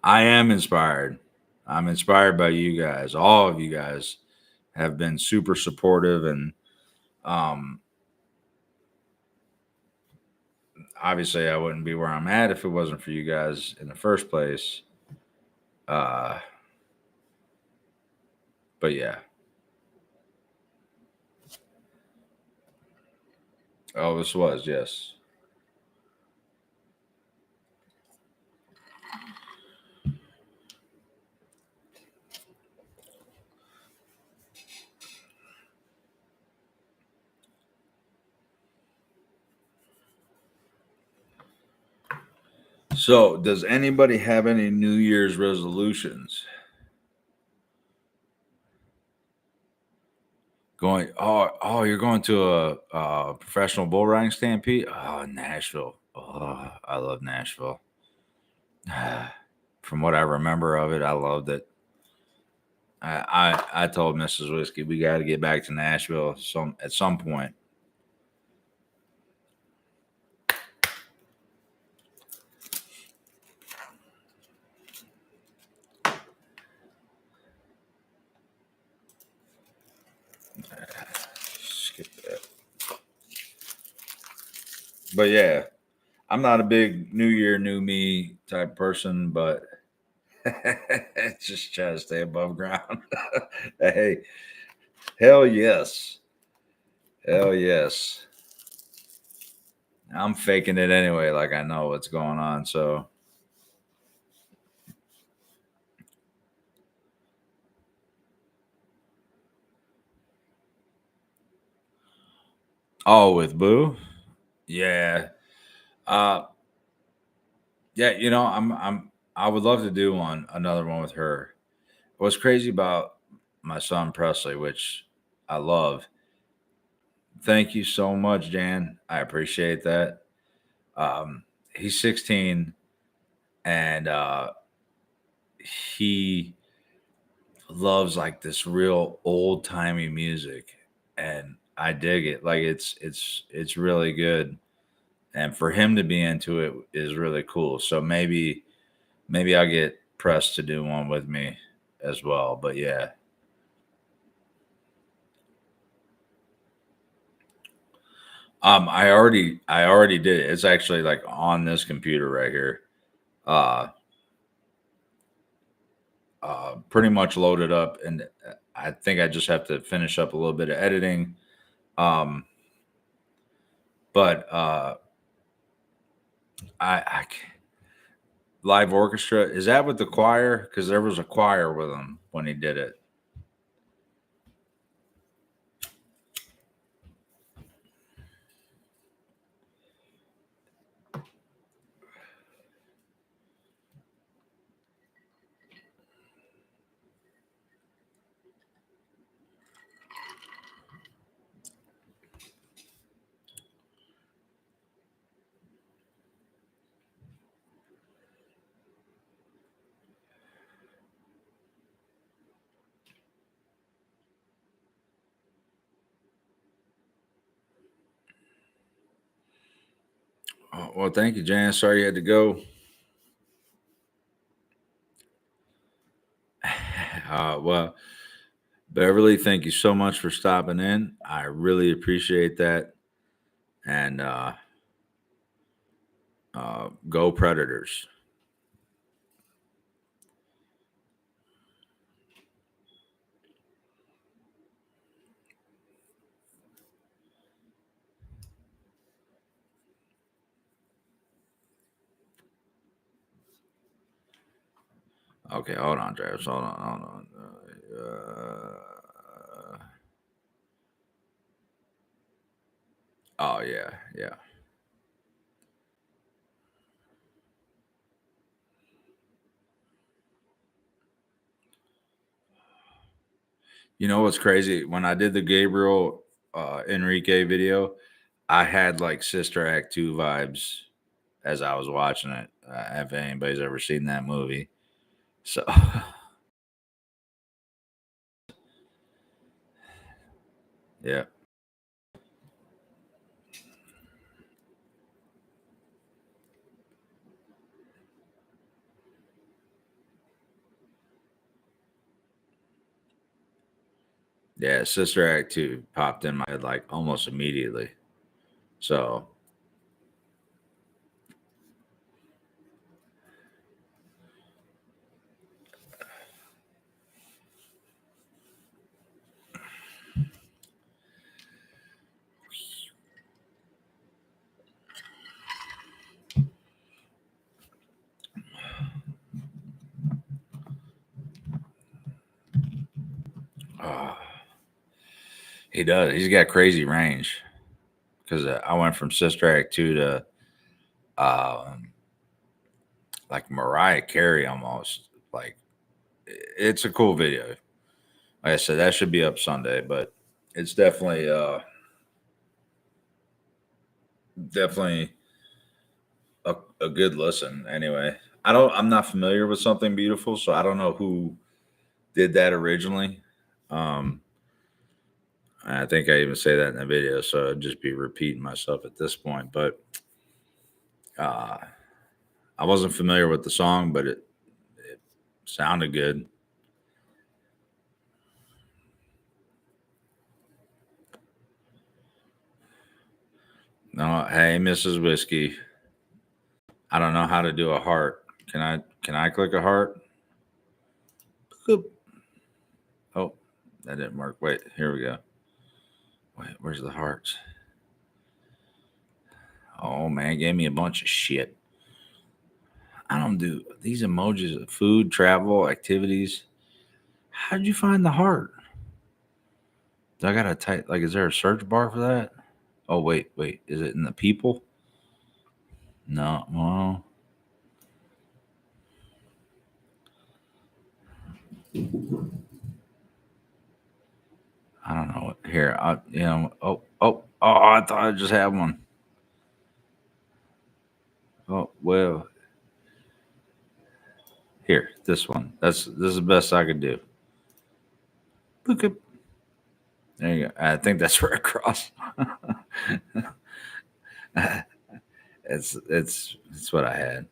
I am inspired. I'm inspired by you guys. All of you guys have been super supportive, and um, obviously, I wouldn't be where I'm at if it wasn't for you guys in the first place. Uh, but yeah, Elvis was, yes. So, does anybody have any New Year's resolutions? You're going to a professional bull riding stampede? Oh, Nashville. Oh, I love Nashville. From what I remember of it, I loved it. I told Mrs. Whiskey we got to get back to Nashville at some point. Skip that. But yeah, I'm not a big New Year, New Me type person, but just try to stay above ground. Hey, hell yes, hell yes. I'm faking it anyway, like I know what's going on. So, oh, with Boo, yeah, uh, yeah. I would love to do another one with her. What's crazy about my son Presley, which I love. Thank you so much, Jan. I appreciate that. He's 16 and he loves like this real old timey music, and I dig it. Like it's really good, and for him to be into it is really cool. So maybe I'll get Press to do one with me as well. But yeah, I already did it. It's actually like on this computer right here. Uh, Pretty much loaded up, and I think I just have to finish up a little bit of editing. Um, but I live orchestra, is that with the choir? Because there was a choir with him when he did it. Oh, well, thank you, Jan. Sorry you had to go. Well, Beverly, thank you so much for stopping in. I really appreciate that. And go Predators. Okay, hold on, Travis. Hold on, hold on. Oh yeah, yeah. You know what's crazy? When I did the Gabriel Enrique video, I had like Sister Act 2 vibes as I was watching it. If anybody's ever seen that movie. So, yeah. Yeah, Sister Act 2 popped in my head like almost immediately. So, uh, he does. He's got crazy range because I went from Sister Act 2 to um, like Mariah Carey almost. Like, it's a cool video. Like I said, that should be up Sunday, but it's definitely a good listen. Anyway, I'm not familiar with Something Beautiful, so I don't know who did that originally. Um, I think I even say that in the video, so I'd just be repeating myself at this point. But uh, I wasn't familiar with the song, but it sounded good. No, hey, Mrs. Whiskey. I don't know how to do a heart. Can I click a heart? Boop. Oh, that didn't work. Wait, here we go. Wait, where's the hearts? Oh man, gave me a bunch of shit. I don't do these emojis of food, travel, activities. How did you find the heart? Do I gotta type like is there a search bar for that? Oh wait. Is it in the people? No, well, I don't know. Here, I thought I just had one. Oh well, here, this one. This is the best I could do. Look at there you go. I think that's right across. It's what I had.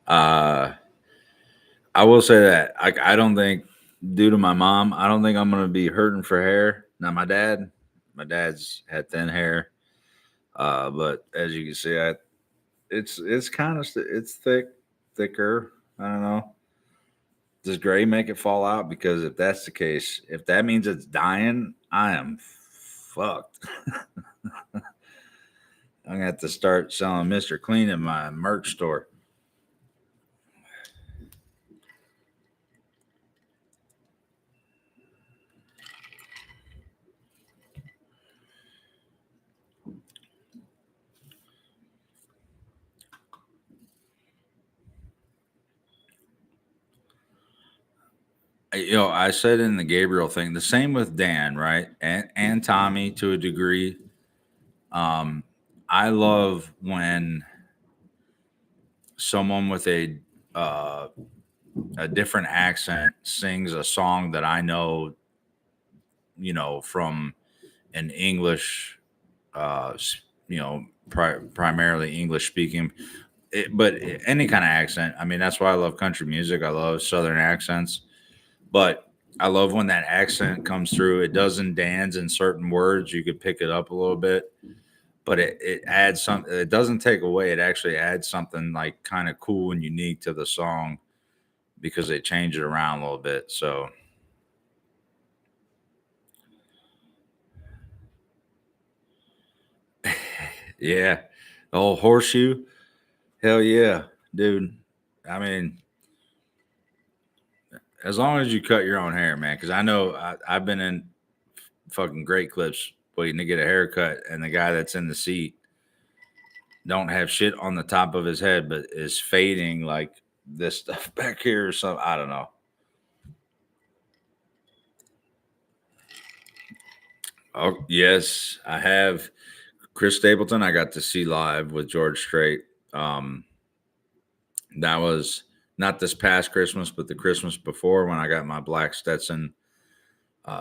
Uh I will say that I don't think due to my mom, I don't think I'm gonna be hurting for hair. Now my dad's had thin hair, but as you can see, it's kind of it's thicker. I don't know. Does gray make it fall out? Because if that's the case, if that means it's dying, I am fucked. I'm gonna have to start selling Mr. Clean in my merch store. I said in the Gabriel thing, the same with Dan, right? And Tommy to a degree. Um, I love when someone with a uh, a different accent sings a song that I know, from an English, primarily English speaking, but any kind of accent. I mean, that's why I love country music. I love Southern accents, but I love when that accent comes through. It doesn't dance in certain words. You could pick it up a little bit, but it adds something. It doesn't take away. It actually adds something like kind of cool and unique to the song because they change it around a little bit. So yeah, the whole horseshoe. Hell yeah, dude. I mean, as long as you cut your own hair, man. Because I know I've been in fucking great clips waiting to get a haircut, and the guy that's in the seat don't have shit on the top of his head, but is fading like this stuff back here or something. I don't know. Oh yes, I have. Chris Stapleton, I got to see live with George Strait. Um, that was not this past Christmas, but the Christmas before when I got my black Stetson.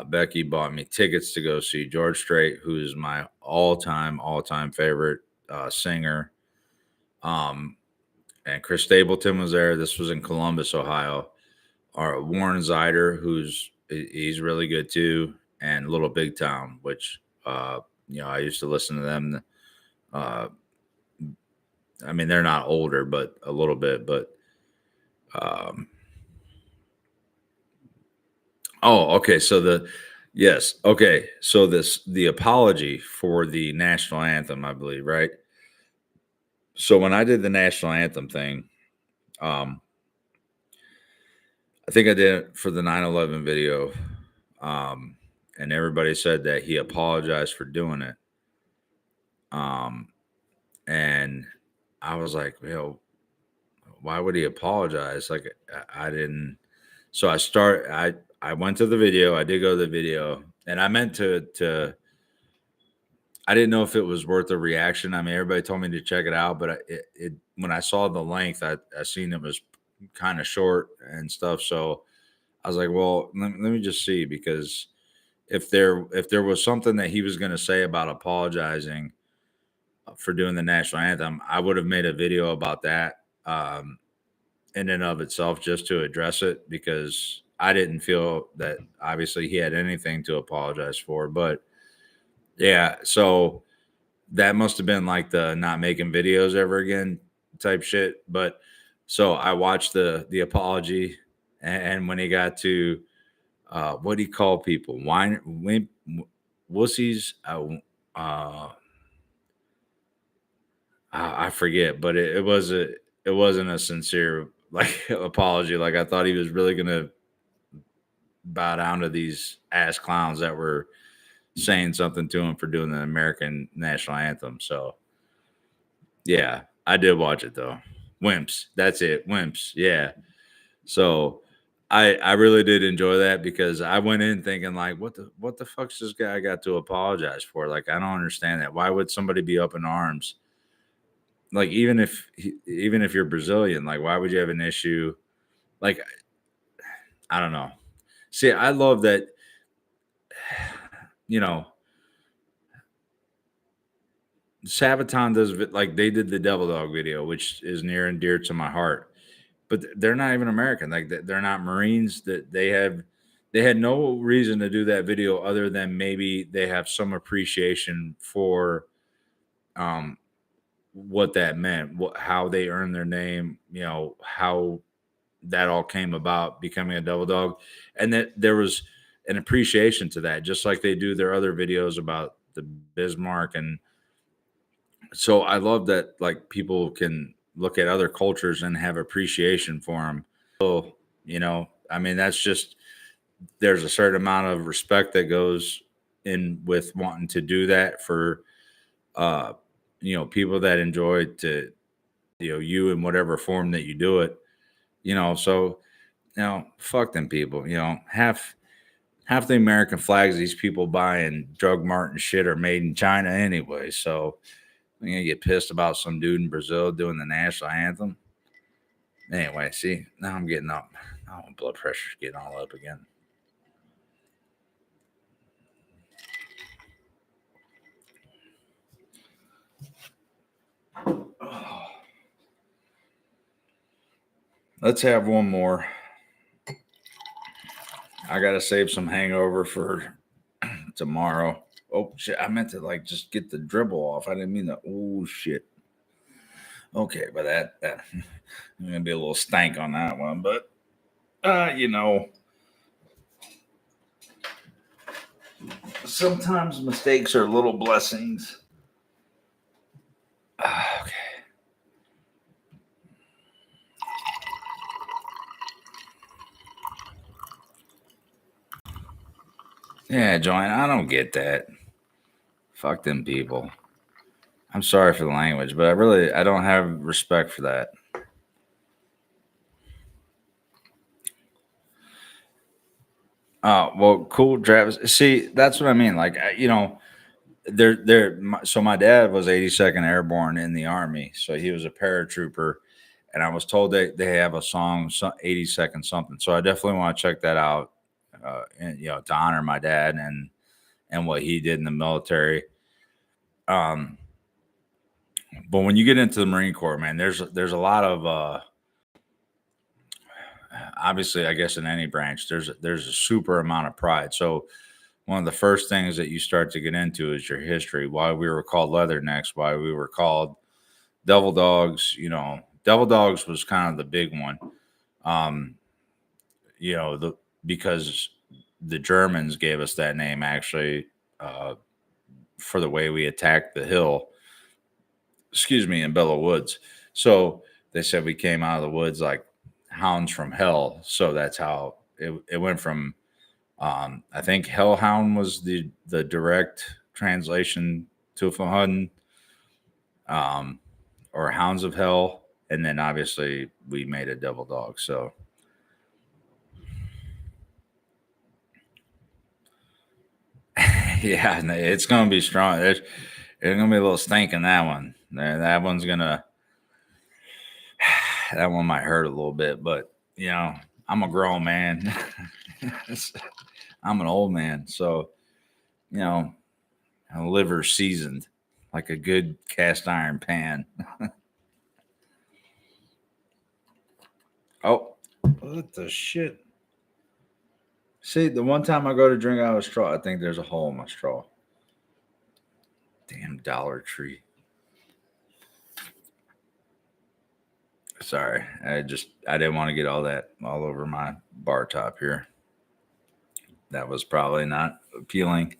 Becky bought me tickets to go see George Strait, who's my all time favorite singer. Um, and Chris Stapleton was there. This was in Columbus, Ohio. Warren Zider, he's really good too, and Little Big Town, which I used to listen to them. Uh, I mean, they're not older, but a little bit. But um, oh, okay. Yes, okay. So the apology for the national anthem, I believe, right? So when I did the national anthem thing, um, I think I did it for the 9/11 video, um, and everybody said that he apologized for doing it. Um, and I was like, why would he apologize? Like I didn't. So I went to the video. I did go to the video, and I meant to. I didn't know if it was worth a reaction. I mean, everybody told me to check it out, but it when I saw the length, I seen it was kind of short and stuff. So I was like, well, let me just see, because if there was something that he was going to say about apologizing for doing the national anthem, I would have made a video about that, in and of itself, just to address it, because I didn't feel that obviously he had anything to apologize for. But yeah, so that must have been like the not making videos ever again type shit. But so I watched the apology, and when he got to what do you call people? Wussies. Uh, I forget, but it wasn't a sincere like apology. Like I thought he was really gonna bow down to these ass clowns that were saying something to him for doing the American national anthem. So yeah, I did watch it though. Wimps. That's it. Wimps. Yeah. So I really did enjoy that, because I went in thinking like, what the fuck's this guy got to apologize for? Like I don't understand that. Why would somebody be up in arms? Like even if you're Brazilian, like why would you have an issue? Like I don't know. See, I love that. You know, Sabaton does like they did the Devil Dog video, which is near and dear to my heart. But they're not even American. Like they're not Marines. That they had no reason to do that video other than maybe they have some appreciation for um what that meant, how they earned their name, how that all came about becoming a Devil Dog, and that there was an appreciation to that, just like they do their other videos about the Bismarck. And so I love that like people can look at other cultures and have appreciation for them. So, I mean, that's just, there's a certain amount of respect that goes in with wanting to do that for, uh, people that enjoy to, you in whatever form that you do it, so, fuck them people, half the American flags these people buy in drug mart and shit are made in China anyway. So I'm gonna get pissed about some dude in Brazil doing the national anthem. Anyway, see, now I'm getting up. Now my blood pressure's getting all up again. Oh. Let's have one more. I gotta save some hangover for tomorrow. Oh shit! I meant to like just get the dribble off. I didn't mean to. Oh shit. Okay, but that I'm gonna be a little stank on that one, but you know, sometimes mistakes are little blessings. Okay. Yeah, Joanne, I don't get that. Fuck them people. I'm sorry for the language, but I don't have respect for that. Oh, well, cool, Travis. See, that's what I mean. Like, so my dad was 82nd Airborne in the Army, so he was a paratrooper, and I was told they have a song, 82nd something. So I definitely want to check that out, and to honor my dad and what he did in the military. But when you get into the Marine Corps, man, there's a lot of obviously, I guess in any branch, there's a super amount of pride. So one of the first things that you start to get into is your history, why we were called leathernecks, why we were called devil dogs. Devil dogs was kind of the big one. Um, because the Germans gave us that name actually for the way we attacked the hill, excuse me, in Bellow Woods. So they said we came out of the woods like hounds from hell. So that's how it went from. I think Hellhound was the direct translation to Fahun, or Hounds of Hell, and then obviously we made a devil dog. So yeah, it's gonna be strong. There's gonna be a little stink in that one. That one's gonna. That one might hurt a little bit, but I'm a grown man. I'm an old man, so you know, liver seasoned like a good cast iron pan. Oh, what the shit? See, the one time I go to drink out of a straw, I think there's a hole in my straw. Damn Dollar Tree. Sorry, I didn't want to get all that all over my bar top here. That was probably not appealing.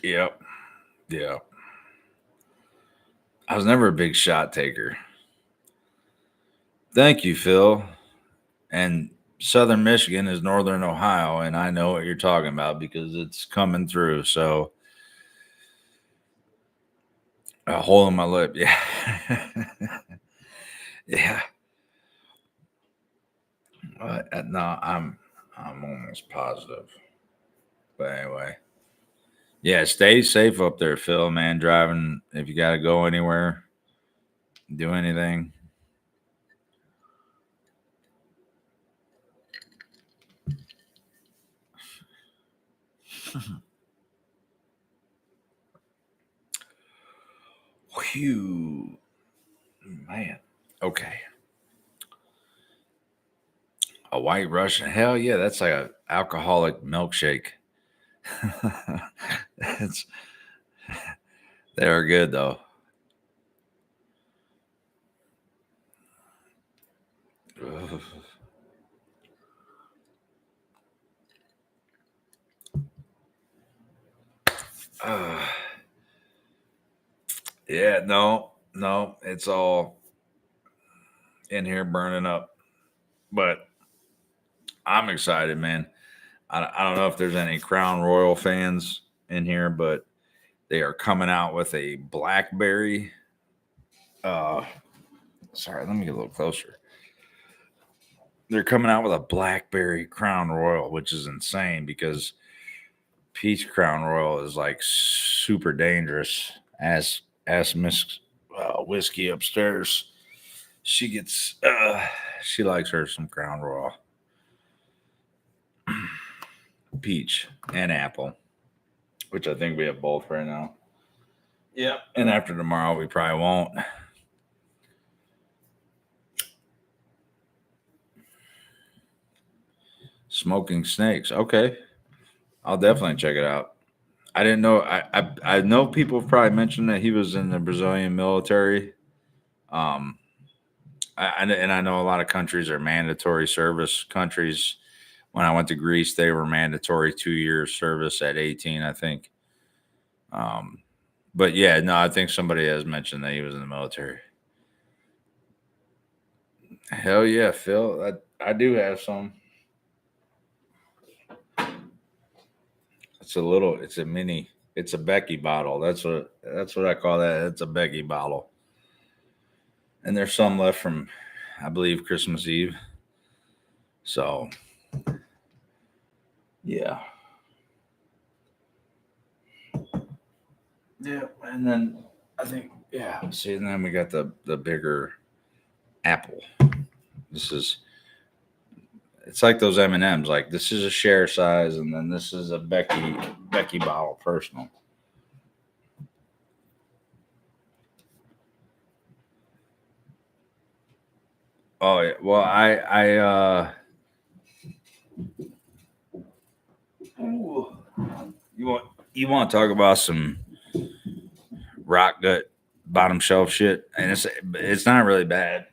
Yep. Yep. I was never a big shot taker. Thank you, Phil. And Southern Michigan is Northern Ohio, and I know what you're talking about because it's coming through. So a hole in my lip, yeah, yeah. No, I'm almost positive. But anyway, yeah, stay safe up there, Phil. Man, driving if you got to go anywhere, do anything. Whew, man. Okay, a White Russian. Hell yeah, that's like a alcoholic milkshake. it's They are good though. Ugh. Uh, yeah, no, no, it's all in here burning up. But I'm excited, man. I don't know if there's any Crown Royal fans in here, but they are coming out with a blackberry Sorry, let me get a little closer. They're coming out with a blackberry Crown Royal, which is insane because peach Crown Royal is like super dangerous. As Miss Whiskey upstairs, she gets she likes her some Crown Royal, peach and apple, which I think we have both right now. Yeah, and after tomorrow we probably won't. Smoking Snakes. Okay, I'll definitely check it out. I didn't know. I know people have probably mentioned that he was in the Brazilian military. Um, and I know a lot of countries are mandatory service countries. When I went to Greece, they were mandatory 2 years service at 18, I think. Um, but yeah, no, I think somebody has mentioned that he was in the military. Hell yeah, Phil. I do have some. It's a mini, it's a Becky bottle. That's what I call that. It's a Becky bottle. And there's some left from, I believe, Christmas Eve. So yeah. Yeah. And then I think, yeah. See, and then we got the bigger apple. This is it's like those M&Ms. Like this is a share size, and then this is a Becky bottle personal. Oh yeah. Well, ooh, you want to talk about some rock gut bottom shelf shit, and it's not really bad.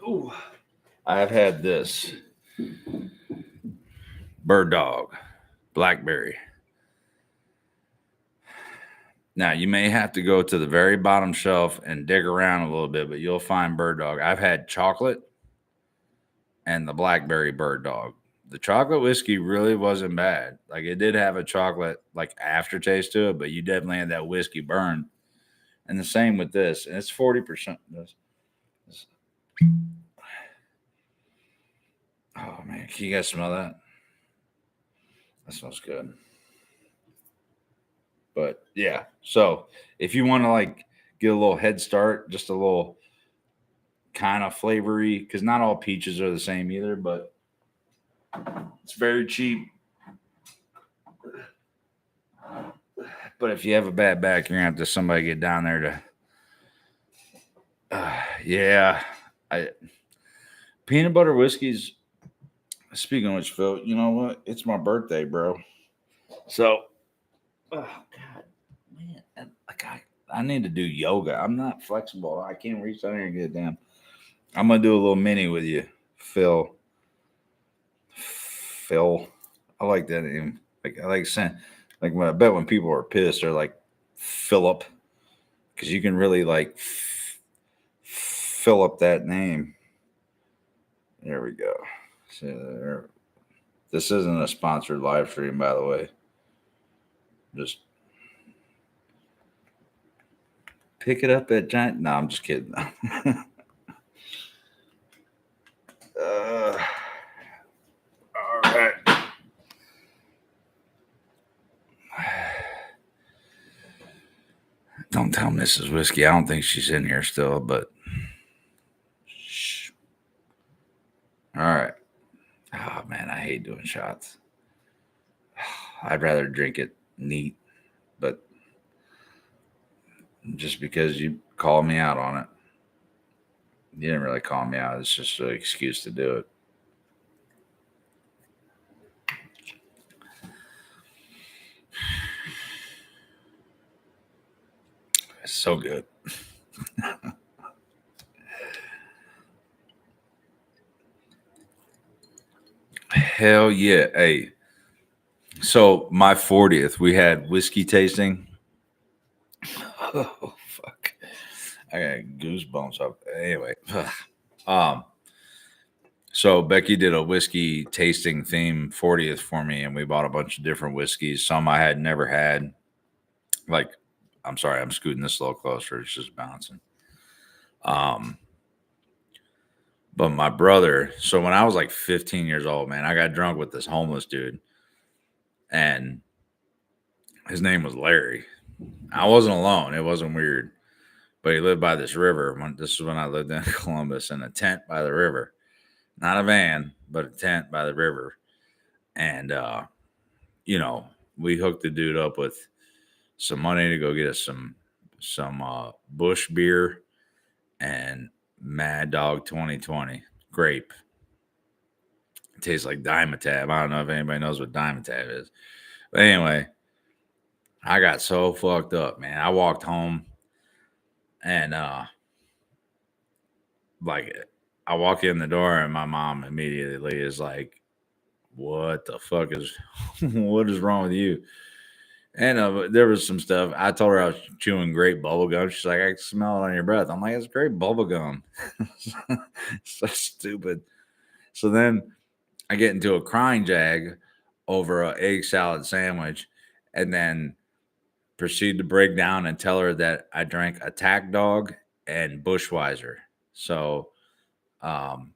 Ooh. I've had this bird dog, blackberry. Now you may have to go to the very bottom shelf and dig around a little bit, but you'll find bird dog. I've had chocolate and the blackberry bird dog. The chocolate whiskey really wasn't bad. Like it did have a chocolate like aftertaste to it, but you definitely had that whiskey burn. And the same with this, and it's 40%. Oh man, can you guys smell that? That smells good. But yeah, so if you want to like get a little head start, just a little kind of flavory, because not all peaches are the same either, but it's very cheap. But if you have a bad back, you're gonna have to somebody get down there to. Yeah, I peanut butter whiskeys. Speaking of which, Phil, you know what? It's my birthday, bro. So, oh god, man, I need to do yoga. I'm not flexible. I can't reach down here and get it down. I'm gonna do a little mini with you, Phil. Phil, I like that name. Like I like saying, like when I bet when people are pissed, they're like Philip, because you can really like fill up that name. There we go. So this isn't a sponsored live stream, by the way. Just pick it up at Giant. No, I'm just kidding. All right. Don't tell Mrs. Whiskey. I don't think she's in here still, but shh. All right. Oh man, I hate doing shots. I'd rather drink it neat, but just because you called me out on it, you didn't really call me out. It's just an excuse to do it. It's so good. Hell yeah. Hey, so my 40th, we had whiskey tasting. Oh, fuck. I got goosebumps up. Anyway. um, so Becky did a whiskey tasting theme 40th for me, and we bought a bunch of different whiskeys. Some I had never had. Like I'm sorry, I'm scooting this a little closer. It's just bouncing. Um, but my brother, so when I was like 15 years old, man, I got drunk with this homeless dude, and his name was Larry. I wasn't alone. It wasn't weird, but he lived by this river. This is when I lived in Columbus, in a tent by the river, not a van, but a tent by the river. And you know, we hooked the dude up with some money to go get us some Bush beer and Mad Dog 2020 grape. It tastes like Dimetapp. I don't know if anybody knows what Dimetapp is. But anyway, I got so fucked up, man. I walked home and like I walk in the door and my mom immediately is like, "What the fuck is what is wrong with you?" And there was some stuff. I told her I was chewing grape bubble gum. She's like, "I can smell it on your breath." I'm like, "It's grape bubble gum." So stupid. So then I get into a crying jag over an egg salad sandwich, and then proceed to break down and tell her that I drank Attack Dog and Bushweiser. So um,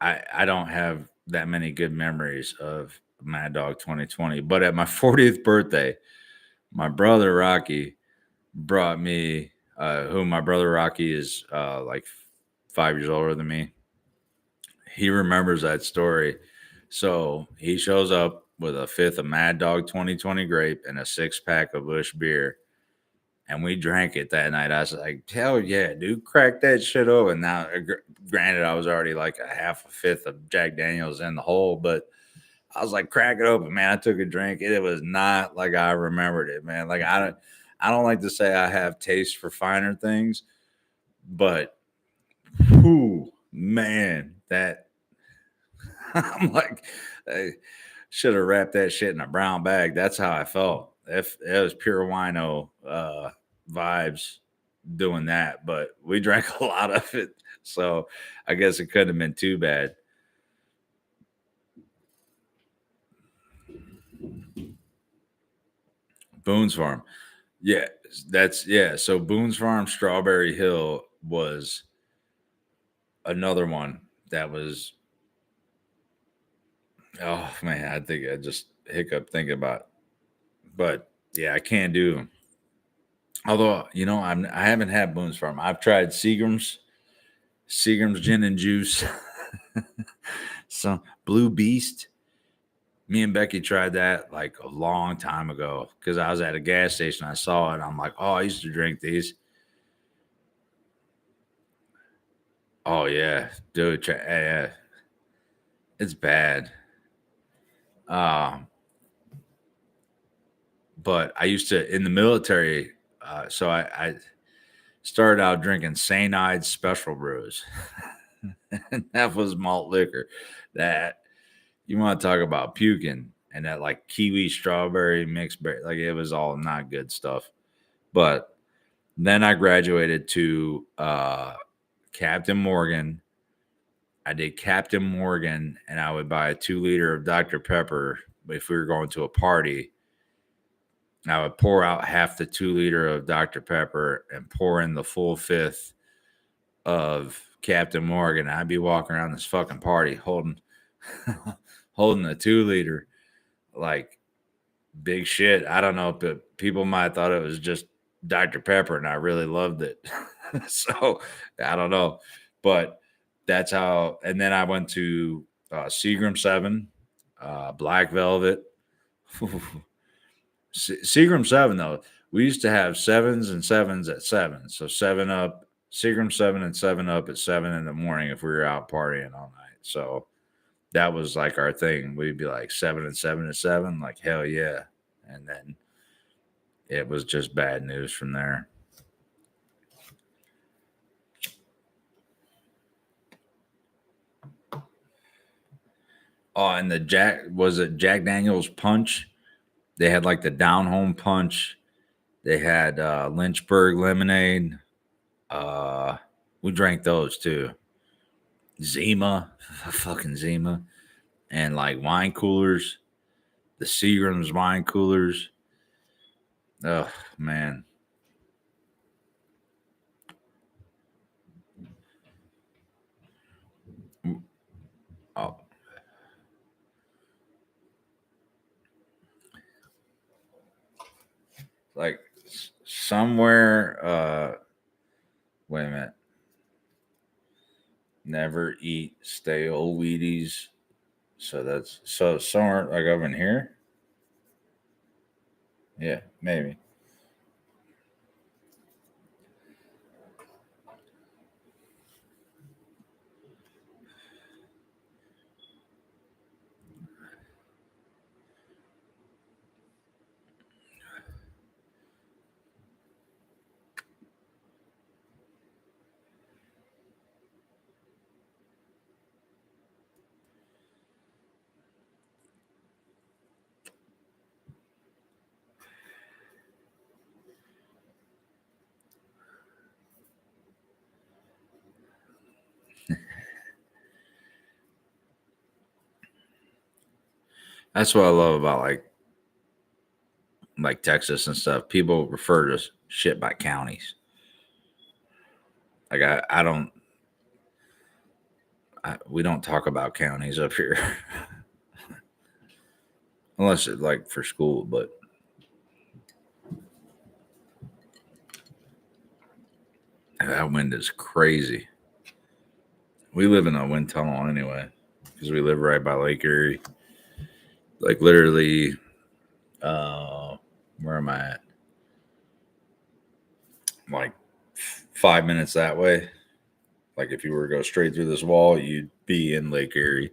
I don't have that many good memories of Mad Dog 2020. But at my 40th birthday, my brother Rocky brought me, who my brother Rocky is like 5 years older than me. He remembers that story. So he shows up with a fifth of Mad Dog 2020 grape and a 6-pack of Bush beer. And we drank it that night. I was like, hell yeah, dude, crack that shit open. Now, granted, I was already like a half a fifth of Jack Daniels in the hole, but I was like, crack it open, man. I took a drink. It was not like I remembered it, man. Like I don't like to say I have taste for finer things, but whoo, man, that I'm like, I should have wrapped that shit in a brown bag. That's how I felt. If it was pure wino vibes doing that, but we drank a lot of it, so I guess it couldn't have been too bad. Boone's Farm, yeah, yeah. So Boone's Farm, Strawberry Hill was another one that was. Oh man, I think I just hiccup thinking about it. But yeah, I can't do them. Although I haven't had Boone's Farm. I've tried Seagram's Gin and Juice, some Blue Beast. Me and Becky tried that like a long time ago because I was at a gas station. I saw it. I'm like, oh, I used to drink these. Oh yeah, dude, yeah, it's bad. Um, but I used to in the military. So I started out drinking St. Ides Special Brews, and that was malt liquor. That you want to talk about puking, and that like kiwi strawberry mixed berry, like it was all not good stuff. But then I graduated to Captain Morgan. I did Captain Morgan, and I would buy a 2 liter of Dr. Pepper if we were going to a party. I would pour out half the 2 liter of Dr. Pepper and pour in the full fifth of Captain Morgan. I'd be walking around this fucking party holding holding the 2 liter like big shit. I don't know, but people might have thought it was just Dr. Pepper, and I really loved it. So I don't know, but that's how. And then I went to Seagram 7, Black Velvet. Seagram 7 though, we used to have sevens and sevens at 7. So 7 Up, Seagram 7 and 7 Up at 7 in the morning if we were out partying all night. So that was like our thing. We'd be like 7 and 7 and 7, like hell yeah. And then it was just bad news from there. Oh, and the Jack Daniels punch? They had like the down home punch. They had Lynchburg lemonade. Uh, we drank those too. Zima, fucking Zima, and like wine coolers, the Seagram's wine coolers. Oh man, somewhere. Wait a minute. Never eat stale Wheaties. So that's so somewhere like over in here. Yeah, maybe. That's what I love about like Texas and stuff. People refer to shit by counties. Like I don't. We don't talk about counties up here unless it's like for school. But that wind is crazy. We live in a wind tunnel anyway because we live right by Lake Erie. Like literally, uh, where am I at? Like 5 minutes that way. Like if you were to go straight through this wall, you'd be in Lake Erie.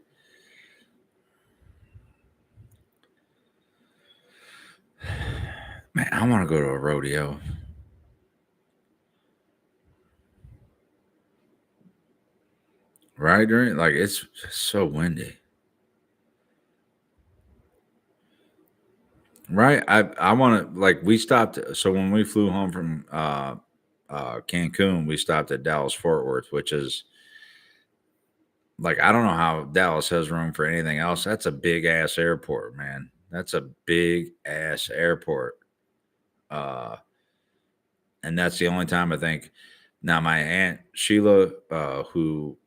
Man, I want to go to a rodeo. Right during like it's so windy. Right. I want to like we stopped. So when we flew home from Cancun, we stopped at Dallas Fort Worth, which is like I don't know how Dallas has room for anything else. That's a big ass airport, man. That's a big ass airport. Uh, and that's the only time I think. Now my aunt Sheila, who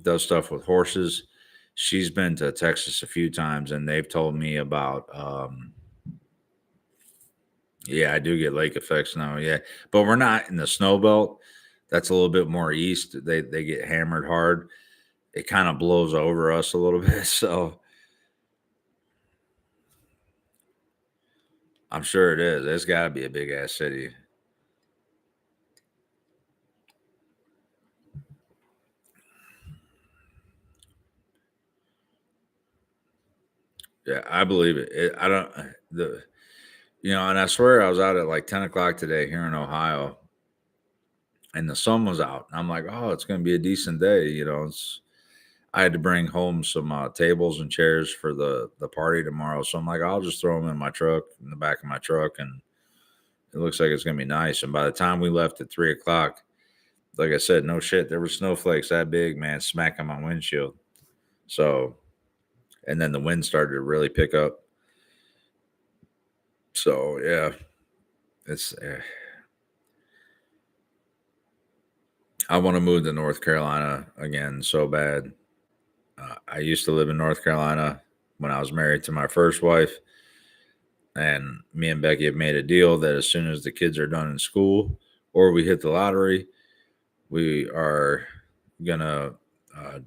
does stuff with horses, she's been to Texas a few times, and they've told me about. Yeah, I do get lake effects now. Yeah, but we're not in the snow belt. That's a little bit more east. They get hammered hard. It kind of blows over us a little bit. So I'm sure it is. It's got to be a big ass city. Yeah, I believe it. I don't the and I swear I was out at like 10 o'clock today here in Ohio, and the sun was out. I'm like, oh, it's going to be a decent day. I had to bring home some tables and chairs for the party tomorrow, so I'm like, I'll just throw them in my truck, in the back of my truck, and it looks like it's going to be nice. And by the time we left at 3 o'clock, like I said, no shit, there were snowflakes that big, man, smacking my windshield. So, and then the wind started to really pick up. So yeah, it's. I want to move to North Carolina again so bad. I used to live in North Carolina when I was married to my first wife, and me and Becky have made a deal that as soon as the kids are done in school or we hit the lottery, we are gonna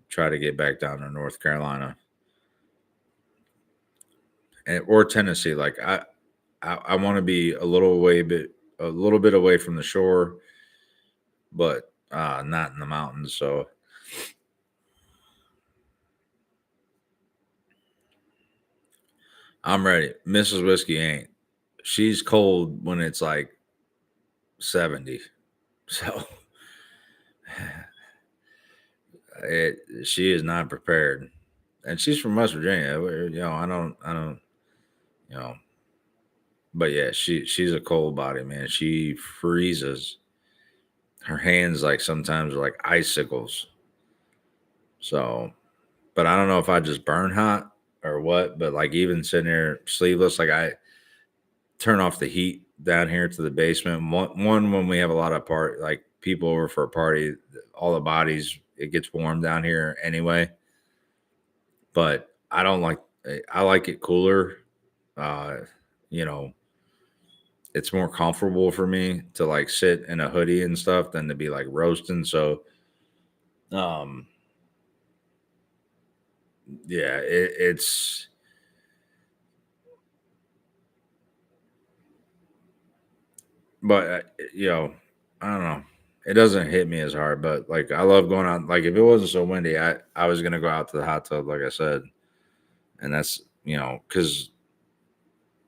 try to get back down to North Carolina or Tennessee. Like I want to be a little bit away from the shore, but not in the mountains. So I'm ready. Mrs. Whiskey ain't. She's cold when it's like 70. So she is not prepared. And she's from West Virginia. I don't, you know, but yeah, she's a cold body, man. She freezes. Her hands like sometimes are like icicles. So, but I don't know if I just burn hot or what, but like even sitting here sleeveless, like I turn off the heat down here to the basement. One when we have a lot of like people over for a party, all the bodies, it gets warm down here anyway. But I don't like I like it cooler. Uh, you know, it's more comfortable for me to like sit in a hoodie and stuff than to be like roasting. So um yeah, it's but I don't know. It doesn't hit me as hard, but like I love going out. Like if it wasn't so windy, I was gonna go out to the hot tub, like I said, and that's because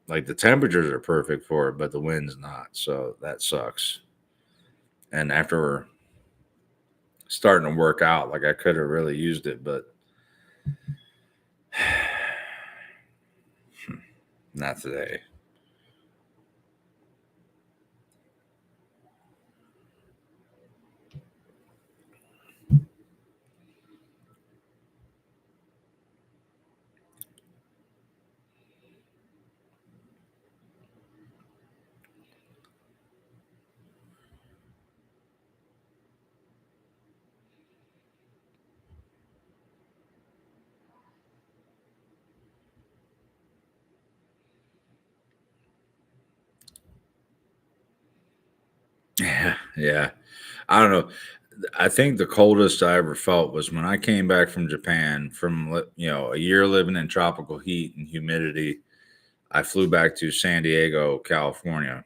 like the temperatures are perfect for it, but the wind's not, so that sucks. And after we're starting to work out, like I could have really used it, but not today. Yeah, yeah. I don't know. I think the coldest I ever felt was when I came back from Japan from a year living in tropical heat and humidity. I flew back to San Diego, California,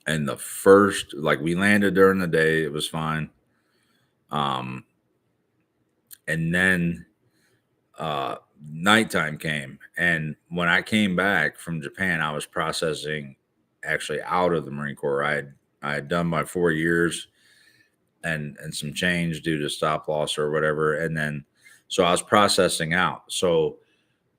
and the first like we landed during the day, it was fine. Um, and then uh nighttime came, and when I came back from Japan, I was processing actually out of the Marine Corps. I had done my 4 years and some change due to stop loss or whatever. And then so I was processing out. So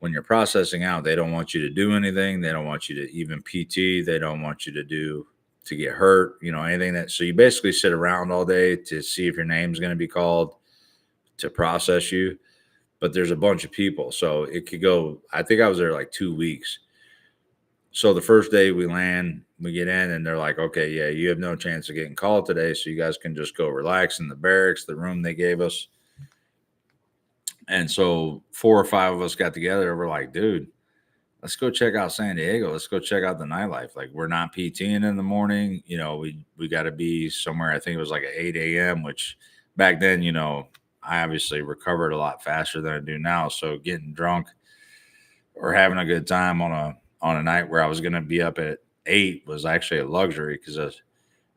when you're processing out, they don't want you to do anything. They don't want you to even PT. They don't want you to get hurt, anything that so you basically sit around all day to see if your name's going to be called to process you. But there's a bunch of people. So it could go, I think I was there like 2 weeks. So the first day we land, we get in and they're like, okay, yeah, you have no chance of getting called today. So you guys can just go relax in the barracks, the room they gave us. And so 4 or 5 of us got together. We're like, dude, let's go check out San Diego. Let's go check out the nightlife. Like we're not PTing in the morning. We got to be somewhere. I think it was like at 8 a.m., which back then, I obviously recovered a lot faster than I do now. So getting drunk or having a good time on a night where I was going to be up at 8 was actually a luxury because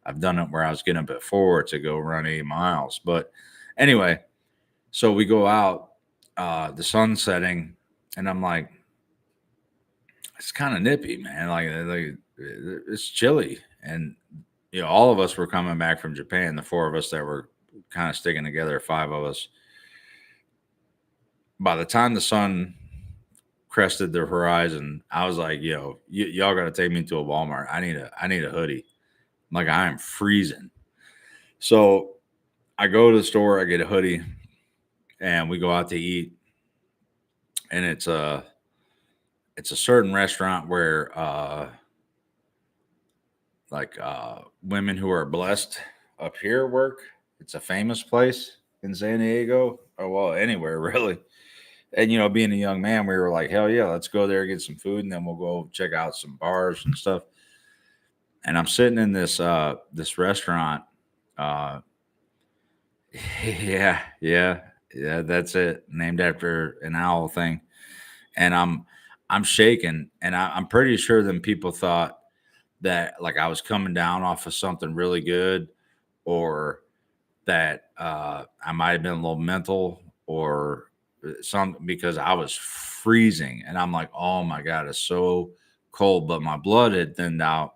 I've done it where I was getting up at 4 to go run 8 miles. But anyway, so we go out, the sun's setting, and I'm like, it's kind of nippy, man. Like it's chilly, and all of us were coming back from Japan. The four of us that were kind of sticking together, 5 of us. By the time the sun crested the horizon, I was like, y'all got to take me to a Walmart. I need a hoodie. Like I am freezing. So I go to the store, I get a hoodie, and we go out to eat. And it's a certain restaurant where women who are blessed up here work. It's a famous place in San Diego, or well, anywhere really. And being a young man, we were like, hell yeah, let's go there, get some food, and then we'll go check out some bars and stuff. And I'm sitting in this restaurant. Uh, yeah, that's it. Named after an owl thing. And I'm shaking, and I'm pretty sure then people thought that like I was coming down off of something really good, or that I might have been a little mental or something because I was freezing, and I'm like, oh my god, it's so cold. But my blood had thinned out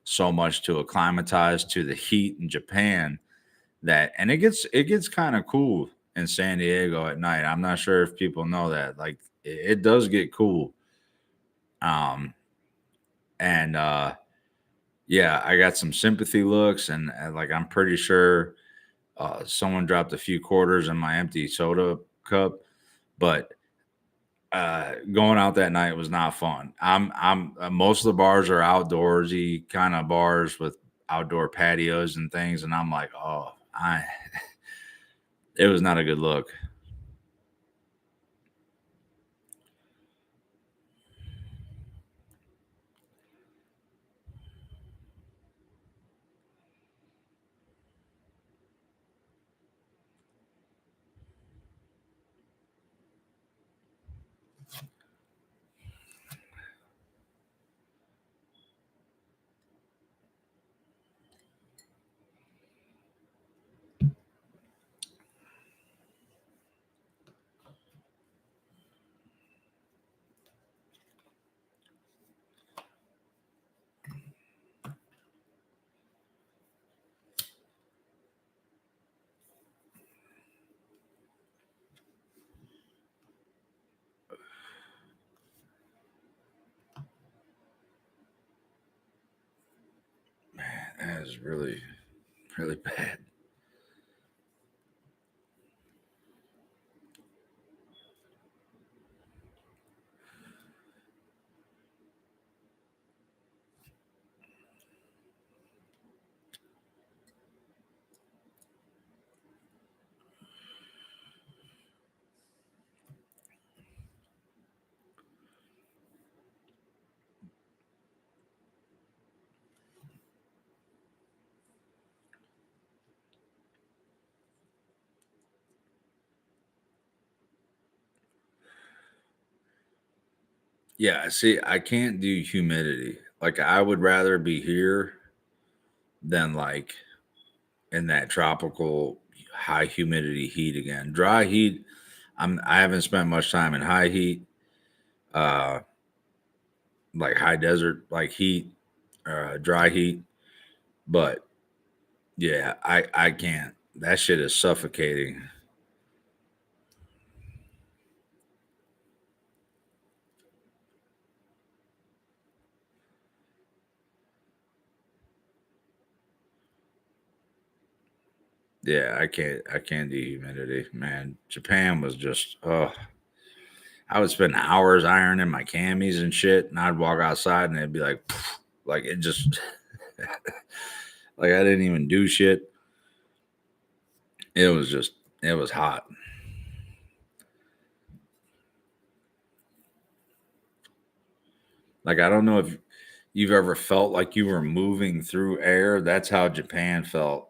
so much to acclimatize to the heat in Japan that, and it gets kind of cool in San Diego at night. I'm not sure if people know that. Like it does get cool. Um and yeah, I got some sympathy looks, and like I'm pretty sure someone dropped a few quarters in my empty soda cup, but going out that night was not fun. I'm most of the bars are outdoorsy kind of bars with outdoor patios and things, and I'm like, oh, I it was not a good look. is really, really bad. Yeah, see, I can't do humidity. Like I would rather be here than like in that tropical high humidity heat again. Dry heat, I haven't spent much time in high heat, uh like high desert like heat, dry heat, but yeah, I can't. That shit is suffocating. Yeah, I can't do humidity, man. Japan was just I would spend hours ironing my camis and shit, and I'd walk outside and it'd be like like it just like I didn't even do shit. It was just it was hot. Like I don't know if you've ever felt like you were moving through air. That's how Japan felt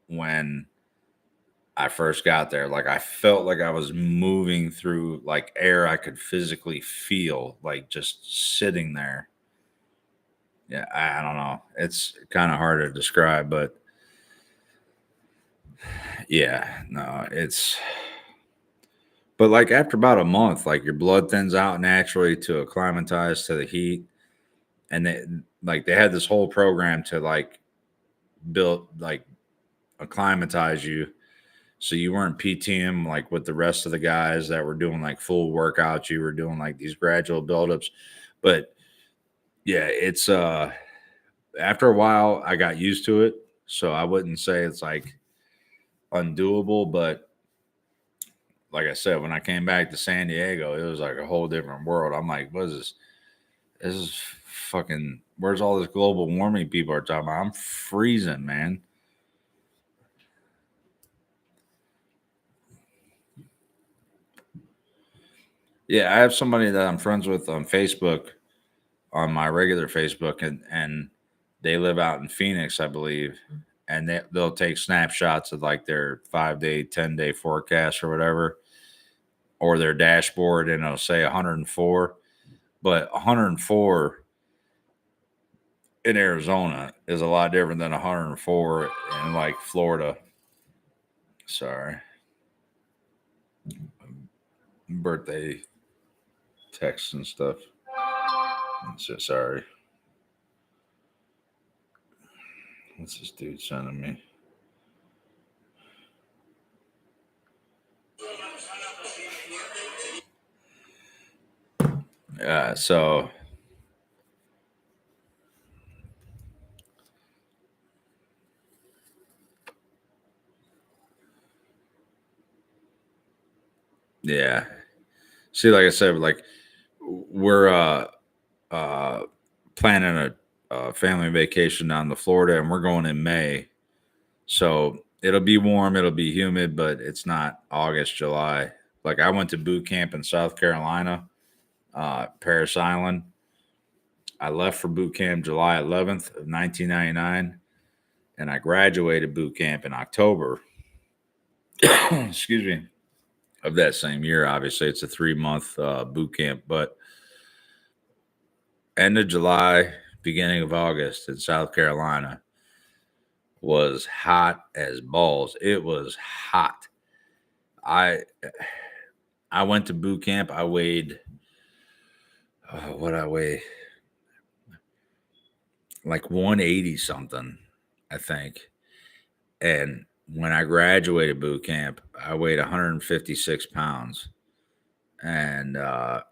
when I first got there. Like I felt like I was moving through like air I could physically feel, like just sitting there. Yeah, I don't know. It's kind of hard to describe, but yeah, no, it's but like after about a month, like your blood thins out naturally to acclimatize to the heat. And they had this whole program to like build like acclimatize you so you weren't PTM like with the rest of the guys that were doing like full workouts. You were doing like these gradual buildups. But yeah, it's after a while I got used to it. So I wouldn't say it's like undoable, but like I said, when I came back to San Diego, it was like a whole different world. I'm like, what is this? This is fucking where's all this global warming people are talking about? I'm freezing, man. Yeah, I have somebody that I'm friends with on Facebook, on my regular Facebook, and they live out in Phoenix, I believe, and they'll take snapshots of like their 5 day, 10 day forecast or whatever, or their dashboard, and it'll say 104. But 104 in Arizona is a lot different than 104 in like Florida. Sorry, birthday texts and stuff. So sorry. What's this dude sending me? So yeah. See, like I said, like we're uh planning a family vacation down to Florida, and we're going in May. So it'll be warm, it'll be humid, but it's not August, July. Like I went to boot camp in South Carolina, Paris Island. I left for boot camp July 11th of 1999, and I graduated boot camp in October. Excuse me, of that same year. Obviously, it's a 3 month boot camp, but end of July, beginning of August in South Carolina was hot as balls. It was hot. I I went to boot camp. I weighed what I weigh like 180 something, I think. And when I graduated boot camp, I weighed 156 pounds. And I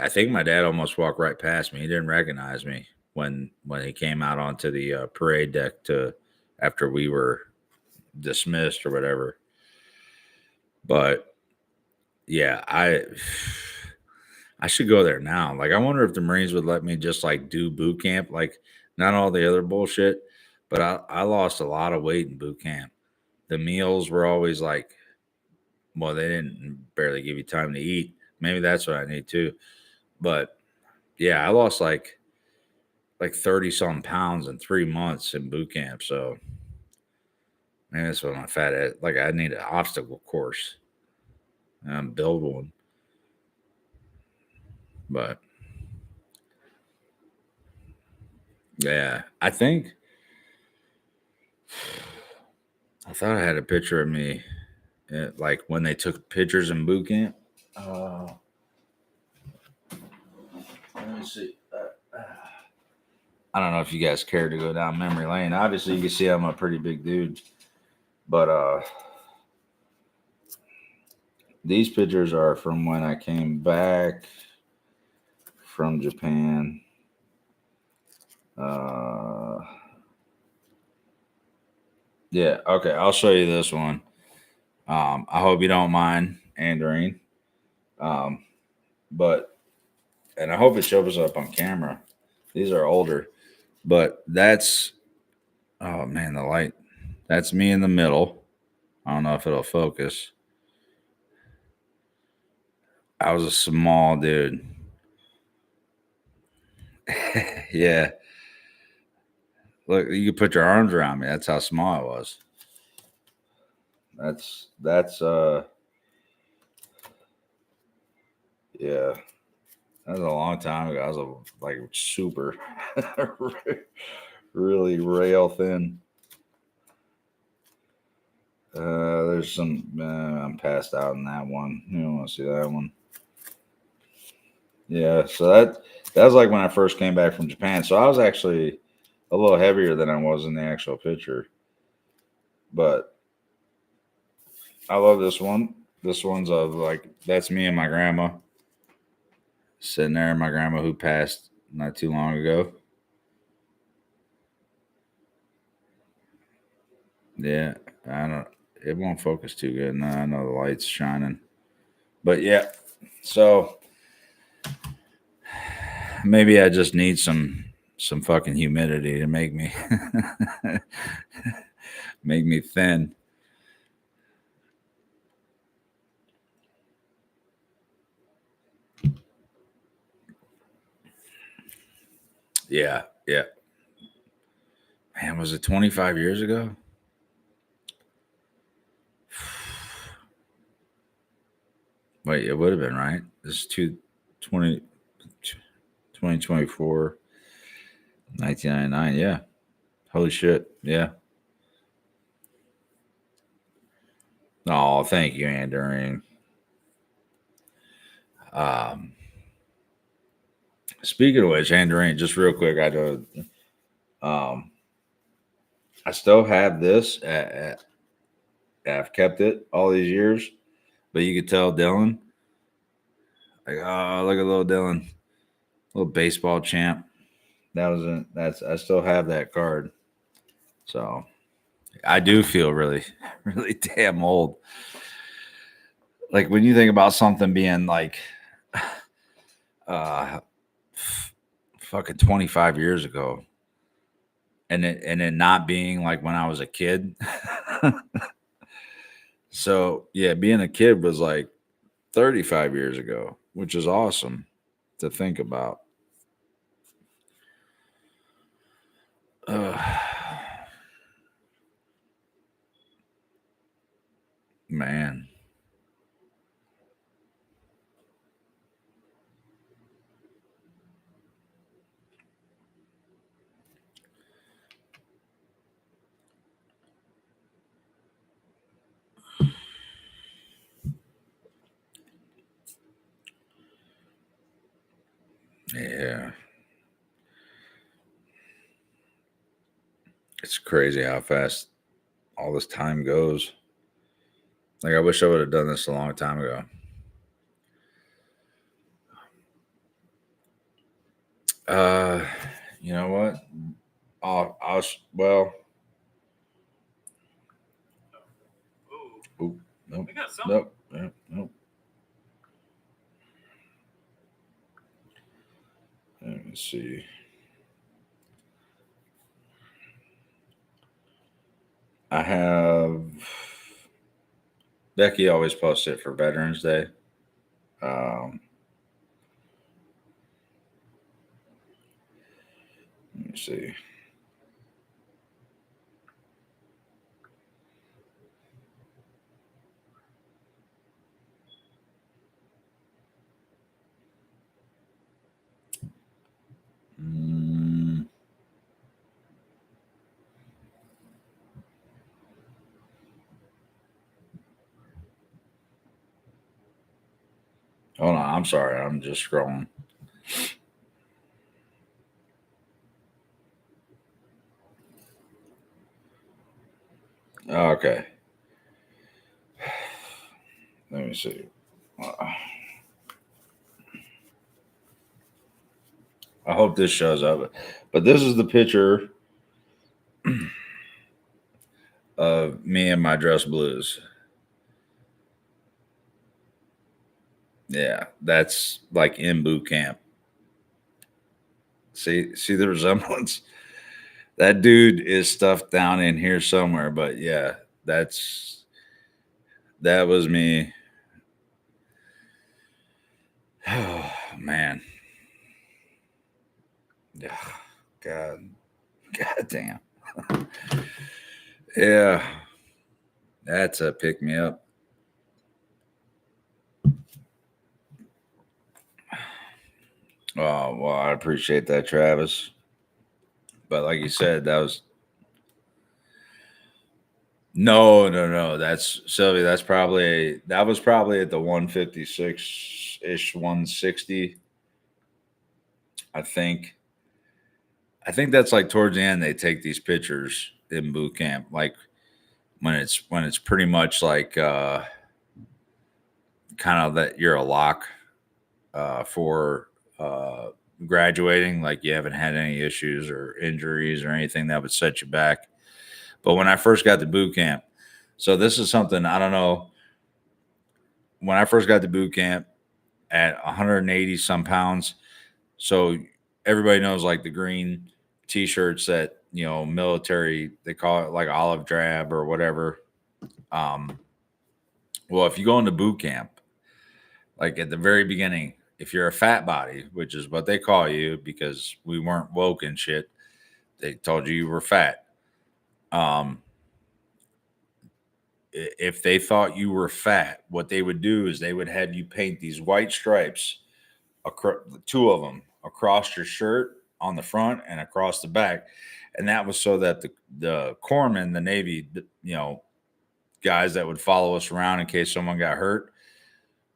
think my dad almost walked right past me. He didn't recognize me. when he came out onto the parade deck to after we were dismissed or whatever. But yeah, I should go there now. Like, I wonder if the Marines would let me just like do boot camp, like not all the other bullshit. But I lost a lot of weight in boot camp. The meals were always like, well, they didn't barely give you time to eat. Maybe that's what I need too. But yeah, I lost like 30 some pounds in 3 months in boot camp. So man, that's what my fat at. Like, I need an obstacle course and build one. But yeah, I thought I had a picture of me, like when they took pictures in boot camp. Let me see. I don't know if you guys care to go down memory lane. Obviously, you can see I'm a pretty big dude, but these pictures are from when I came back from Japan. Yeah, okay, I'll show you this one. I hope you don't mind, Andrine. But and I hope it shows up on camera. These are older, but that's oh man, the light. That's me in the middle. I don't know if it'll focus. I was a small dude. Yeah. Look, you could put your arms around me. That's how small I was. That's yeah. That was a long time ago. I was like super really rail thin. There's some I'm passed out in that one. You don't want to see that one. Yeah, so that was like when I first came back from Japan. So I was actually a little heavier than I was in the actual picture. But I love this one. This one's of like that's me and my grandma sitting there. My grandma who passed not too long ago. Yeah, I don't. It won't focus too good. No, I know the light's shining, but yeah. So maybe I just need some fucking humidity to make me make me thin. Yeah, yeah. Man, was it 25 years ago? Wait, it would have been right. This is 20, 2024, 1999. Yeah. Holy shit. Yeah. Oh, thank you, Andrew. Um, Speaking of which, Andrew, just real quick, um, I still have this. I've kept it all these years, but you could tell Dylan, like, oh, look at little Dylan, little baseball champ. That was it. I still have that card. So I do feel really, really damn old. Like when you think about something being like, uh, fucking 25 years ago, and it not being like when I was a kid. So yeah, being a kid was like 35 years ago, which is awesome to think about. Uh, man. Yeah. It's crazy how fast all this time goes. Like I wish I would have done this a long time ago. Uh You know what? Well. Oop, nope, nope, nope, nope. Let me see. I have Becky always posts it for Veterans Day. Um, let me see. Mm, hold on, I'm sorry. I'm just scrolling. Okay, let me see. I hope this shows up. But this is the picture of me and my dress blues. Yeah, that's like in boot camp. See the resemblance? That dude is stuffed down in here somewhere, but yeah, that was me. Oh man. Yeah. God. God damn. Yeah. That's a pick me up. Oh, well, I appreciate that, Travis. But like you said, no. That's Sylvia. That was probably at the 156 ish, 160. I think. I think that's like towards the end they take these pictures in boot camp, like when it's pretty much like kind of that you're a lock for graduating, like you haven't had any issues or injuries or anything that would set you back. But when I first got to boot camp, so this is something I don't know. When I first got to boot camp at 180 some pounds, so everybody knows like the green t-shirts that military they call it like olive drab or whatever. Um, well, if you go into boot camp, like at the very beginning, if you're a fat body, which is what they call you because we weren't woke and shit, they told you were fat. Um, if they thought you were fat, what they would do is they would have you paint these white stripes, two of them across your shirt on the front and across the back, and that was so that the corpsmen, the Navy, guys that would follow us around in case someone got hurt,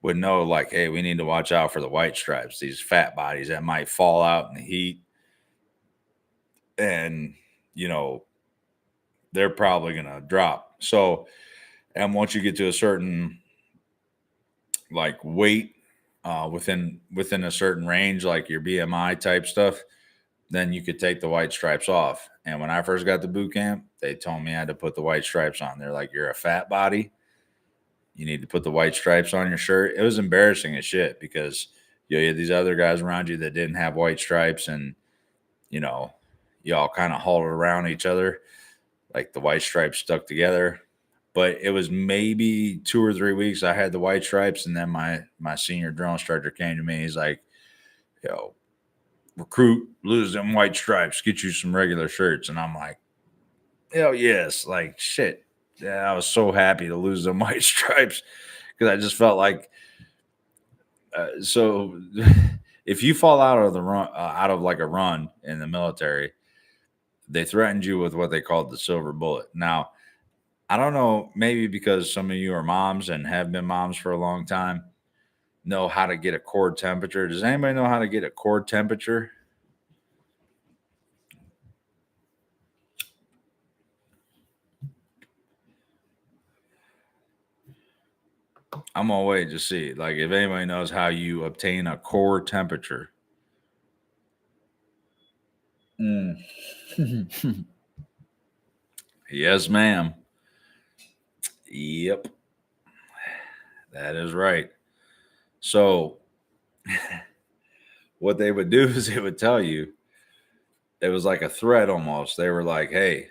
would know like, hey, we need to watch out for the white stripes, these fat bodies that might fall out in the heat, and you know they're probably gonna drop. So, and once you get to a certain like weight within a certain range, like your BMI type stuff, then you could take the white stripes off. And when I first got to boot camp, they told me I had to put the white stripes on. They're like, you're a fat body. You need to put the white stripes on your shirt. It was embarrassing as shit because you had these other guys around you that didn't have white stripes, and you know, y'all kind of hauled around each other, like the white stripes stuck together. But it was maybe 2 or 3 weeks I had the white stripes, and then my senior drill instructor came to me. He's like, "Yo, recruit, lose them white stripes, get you some regular shirts." And I'm like, "Hell yes!" Like shit. Yeah, I was so happy to lose them white stripes because I just felt like so. If you fall out of the run, out of like a run in the military, they threatened you with what they called the silver bullet. Now, I don't know, maybe because some of you are moms and have been moms for a long time, know how to get a core temperature. Does anybody know how to get a core temperature? I'm gonna wait to see. Like, if anybody knows how you obtain a core temperature. Yes, ma'am. Yep, that is right. So, what they would do is they would tell you, it was like a threat almost. They were like, hey,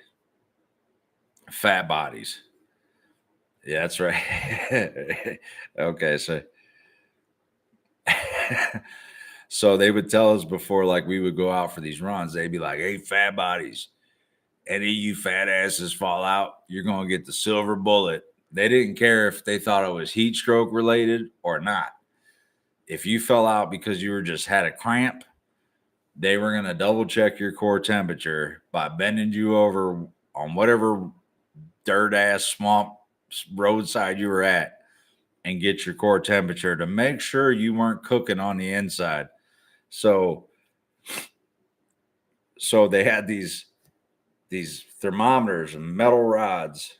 fat bodies. Yeah, that's right. Okay, so so they would tell us before, like we would go out for these runs, they'd be like, hey, fat bodies, any of you fat asses fall out, you're gonna get the silver bullet. They didn't care if they thought it was heat stroke related or not. If you fell out because you were just had a cramp, they were gonna double check your core temperature by bending you over on whatever dirt ass swamp roadside you were at and get your core temperature to make sure you weren't cooking on the inside. So they had these thermometers and metal rods,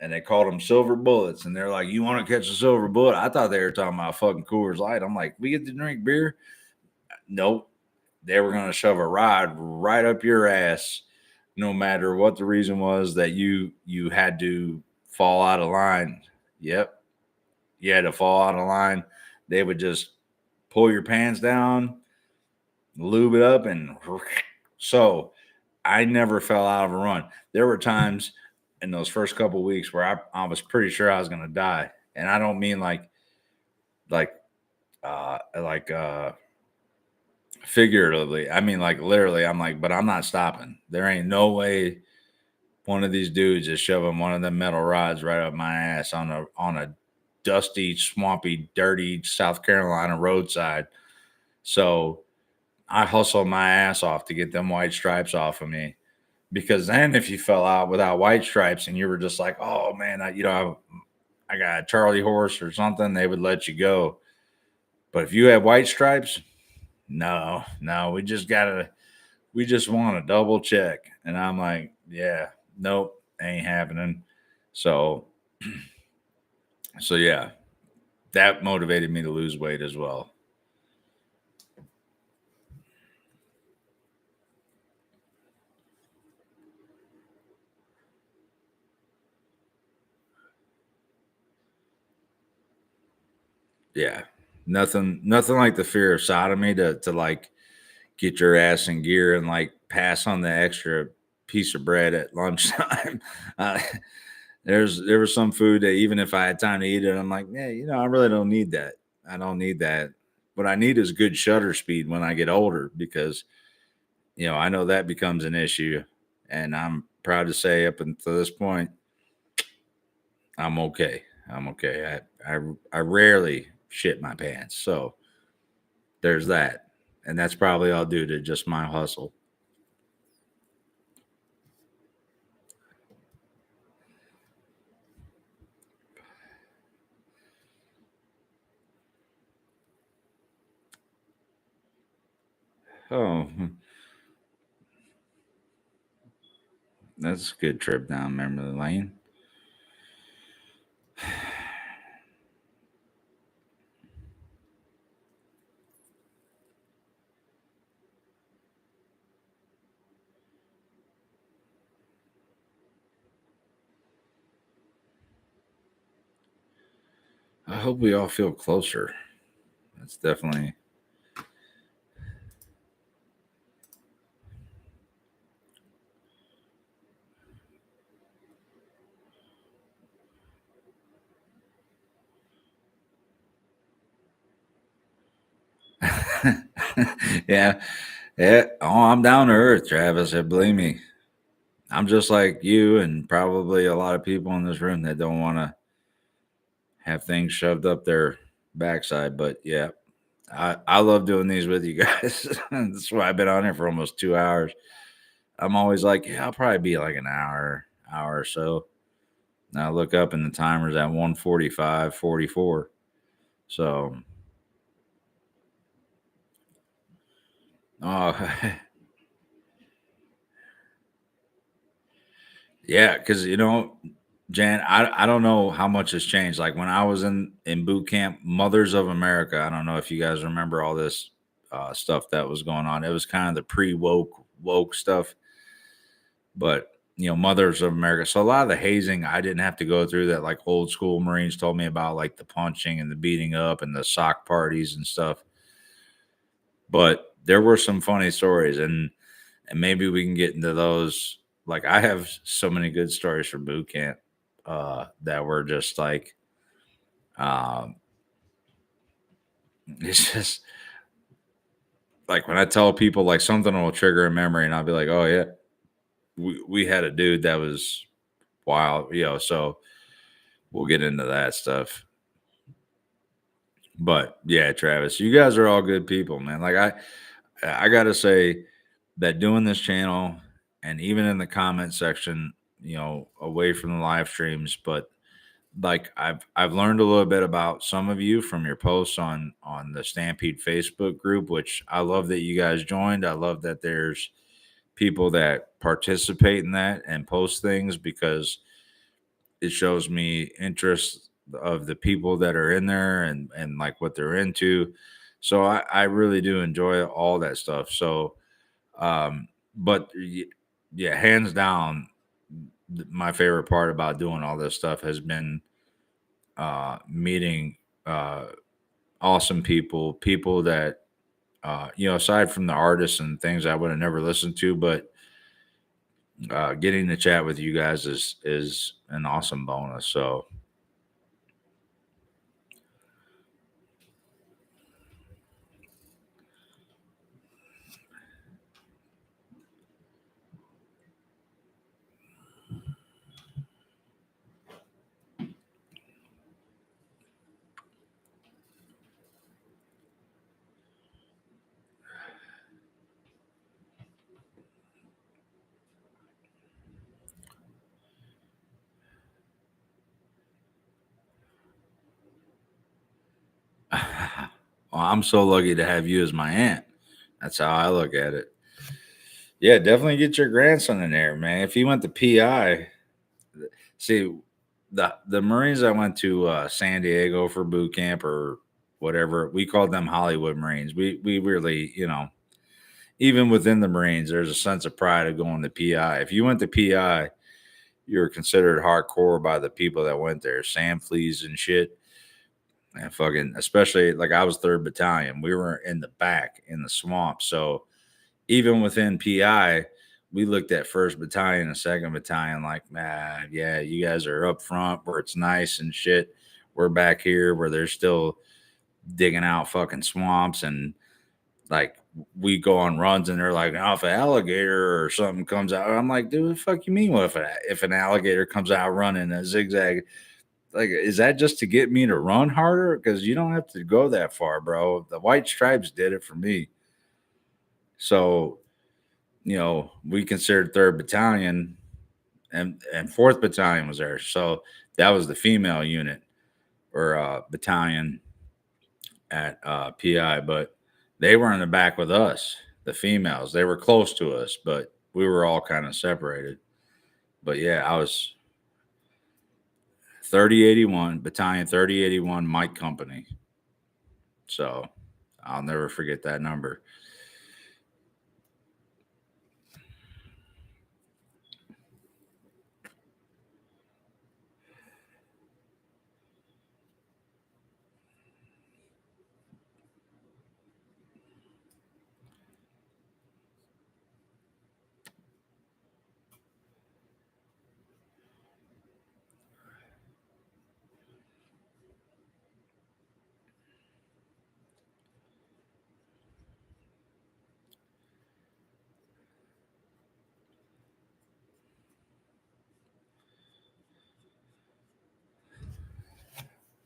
and they called them silver bullets. And they're like, "You want to catch a silver bullet?" I thought they were talking about fucking Coors Light. I'm like, "We get to drink beer?" Nope. They were going to shove a rod right up your ass, no matter what the reason was that you had to fall out of line. Yep, you had to fall out of line. They would just pull your pants down, lube it up, and so I never fell out of a run. There were times in those first couple of weeks where I was pretty sure I was going to die, and I don't mean like like figuratively. I mean like literally. I'm like, but I'm not stopping. There ain't no way one of these dudes is shoving one of them metal rods right up my ass on a dusty, swampy, dirty South Carolina roadside. So I hustled my ass off to get them white stripes off of me. Because then if you fell out without white stripes and you were just like, oh man, I got a Charlie horse or something, they would let you go. But if you had white stripes, no, we just want to double check. And I'm like, yeah, nope, ain't happening. So, so yeah, that motivated me to lose weight as well. Yeah. Nothing like the fear of sodomy to like get your ass in gear and like pass on the extra piece of bread at lunchtime. uh, there was some food that even if I had time to eat it, I'm like, yeah, I really don't need that. I don't need that. What I need is good shutter speed when I get older because I know that becomes an issue. And I'm proud to say up until this point, I'm okay. I'm okay. I rarely shit my pants. So there's that. And that's probably all due to just my hustle. Oh, that's a good trip down memory lane. I hope we all feel closer. That's definitely. Yeah. Yeah. Oh, I'm down to earth, Travis. Believe me. I'm just like you and probably a lot of people in this room that don't want to have things shoved up their backside. But yeah, I love doing these with you guys. That's why I've been on here for almost 2 hours. I'm always like, yeah, I'll probably be like an hour or so. And I look up and the timer's at 1:45, 44. So, oh, yeah, because Jan, I don't know how much has changed. Like when I was in boot camp, Mothers of America. I don't know if you guys remember all this stuff that was going on. It was kind of the pre woke stuff. but Mothers of America. So a lot of the hazing I didn't have to go through that, like old school Marines told me about, like the punching and the beating up and the sock parties and stuff. But there were some funny stories, and maybe we can get into those. Like I have so many good stories from boot camp that were just like, um, it's just like when I tell people like something will trigger a memory, and I'll be like, oh yeah, we had a dude that was wild, So we'll get into that stuff. But yeah, Travis, you guys are all good people, man. Like I gotta say that doing this channel and even in the comment section, away from the live streams, but like I've learned a little bit about some of you from your posts on the Stampede Facebook group, which I love that you guys joined. I love that there's people that participate in that and post things because it shows me interest of the people that are in there and like what they're into. So I really do enjoy all that stuff. So but yeah, hands down, my favorite part about doing all this stuff has been meeting awesome people that aside from the artists and things I would have never listened to, but getting to chat with you guys is an awesome bonus. So well, I'm so lucky to have you as my aunt. That's how I look at it. Yeah, definitely get your grandson in there, man. If he went to PI, see the Marines I went to San Diego for boot camp or whatever, we called them Hollywood Marines. We really, even within the Marines, there's a sense of pride of going to PI. If you went to PI, you were considered hardcore by the people that went there, Sam fleas and shit. And fucking, especially like I was 3rd Battalion. We were in the back in the swamp. So even within PI, we looked at 1st Battalion and 2nd Battalion like, man, yeah, you guys are up front where it's nice and shit. We're back here where they're still digging out fucking swamps, and like we go on runs and they're like, oh, if an alligator or something comes out, I'm like, dude, what the fuck you mean? What if an alligator comes out running a zigzag? Like, is that just to get me to run harder? Because you don't have to go that far, bro. The white stripes did it for me. So, we considered 3rd Battalion and 4th Battalion was there. So that was the female unit or battalion at PI, but they were in the back with us, the females. They were close to us, but we were all kind of separated. But yeah, I was 3081, Battalion 3081, Mike Company. So I'll never forget that number.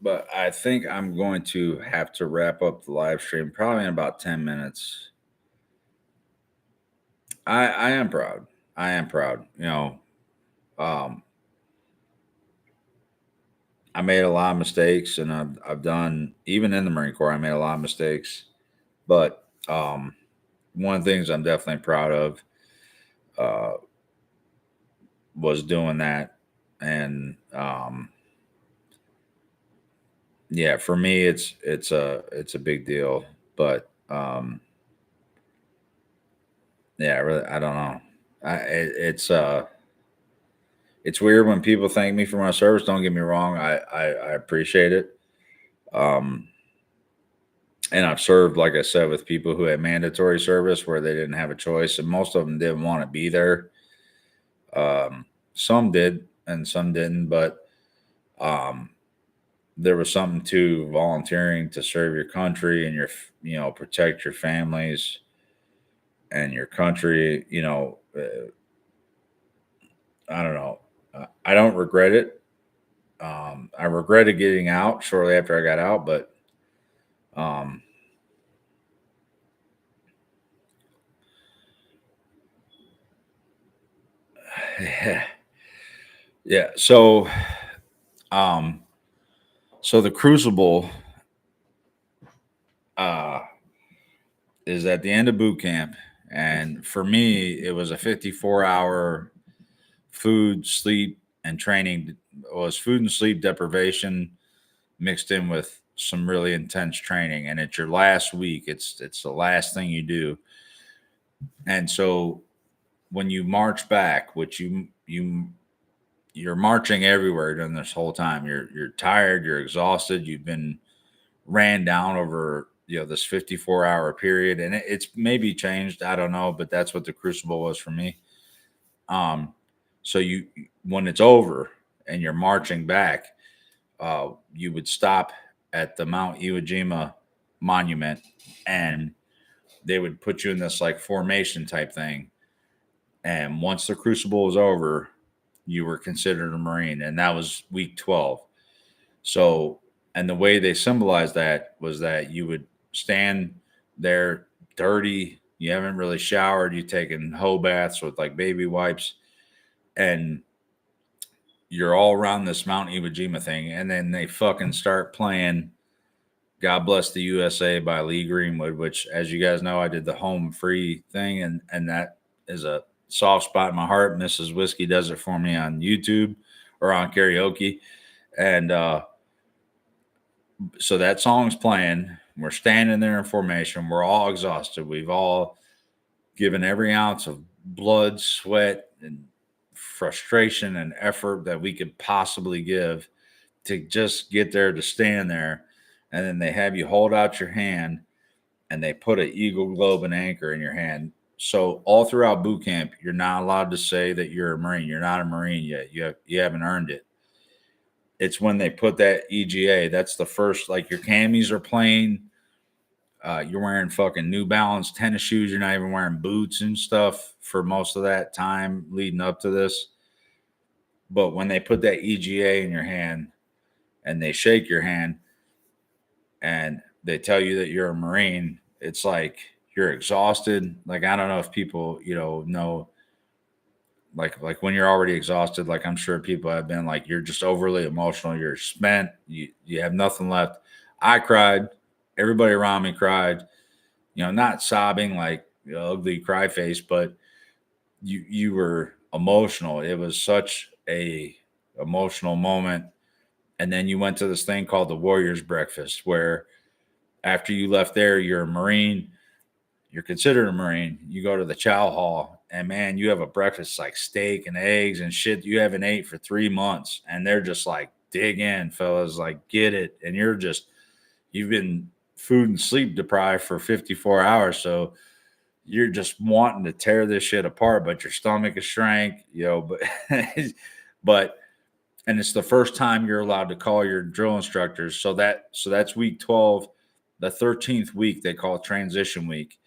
But I think I'm going to have to wrap up the live stream probably in about 10 minutes. I am proud. I am proud. Um, I made a lot of mistakes, and I've done, even in the Marine Corps, I made a lot of mistakes. But one of the things I'm definitely proud of uh, was doing that. And yeah, for me, it's a big deal. But yeah, really, I don't know. It's weird when people thank me for my service. Don't get me wrong, I appreciate it. Um, and I've served, like I said, with people who had mandatory service where they didn't have a choice, and most of them didn't want to be there. Some did, and some didn't, but um, there was something to volunteering to serve your country and protect your families and your country. I don't know. I don't regret it. I regretted getting out shortly after I got out, but um, yeah, yeah. Um, so the Crucible uh, is at the end of boot camp, and for me, it was a 54-hour food, sleep, and training. It was food and sleep deprivation mixed in with some really intense training, and it's your last week. It's the last thing you do, and so when you march back, which you're marching everywhere during this whole time. You're tired, you're exhausted, you've been ran down over this 54-hour period, and it's maybe changed. I don't know, but that's what the Crucible was for me. Um, so you when it's over and you're marching back, you would stop at the Mount Iwo Jima monument, and they would put you in this like formation type thing. And once the Crucible was over, you were considered a Marine, and that was week 12. So, and the way they symbolized that was that you would stand there dirty, you haven't really showered, you taking hoe baths with like baby wipes, and you're all around this Mount Iwo Jima thing, and then they fucking start playing "God Bless the USA" by Lee Greenwood, which, as you guys know, I did the home free thing, and that is a soft spot in my heart. Mrs. Whiskey does it for me on YouTube or on karaoke, and so that song's playing. We're standing there in formation. We're all exhausted. We've all given every ounce of blood, sweat, and frustration and effort that we could possibly give to just get there, to stand there. And then they have you hold out your hand, and they put an eagle, globe, and anchor in your hand. So all throughout boot camp, you're not allowed to say that you're a Marine. You're not a Marine yet. You haven't earned it. It's when they put that EGA. That's the first. Like your camis are plain. You're wearing fucking New Balance tennis shoes. You're not even wearing boots and stuff for most of that time leading up to this. But when they put that EGA in your hand and they shake your hand and they tell you that you're a Marine, it's like you're exhausted. Like I don't know if people, know like when you're already exhausted, like I'm sure people have been like you're just overly emotional, you're spent, you have nothing left. I cried, everybody around me cried, not sobbing like ugly cry face, but you were emotional. It was such a emotional moment. And then you went to this thing called the Warriors Breakfast, where after you left there, you're a Marine, you're considered a Marine. You go to the chow hall, and man, you have a breakfast like steak and eggs and shit you haven't ate for 3 months. And they're just like, dig in, fellas, like get it. And you've been food and sleep deprived for 54 hours. So you're just wanting to tear this shit apart, but your stomach is shrank, but, but, and it's the first time you're allowed to call your drill instructors. So that's week 12. The 13th week, they call it transition week.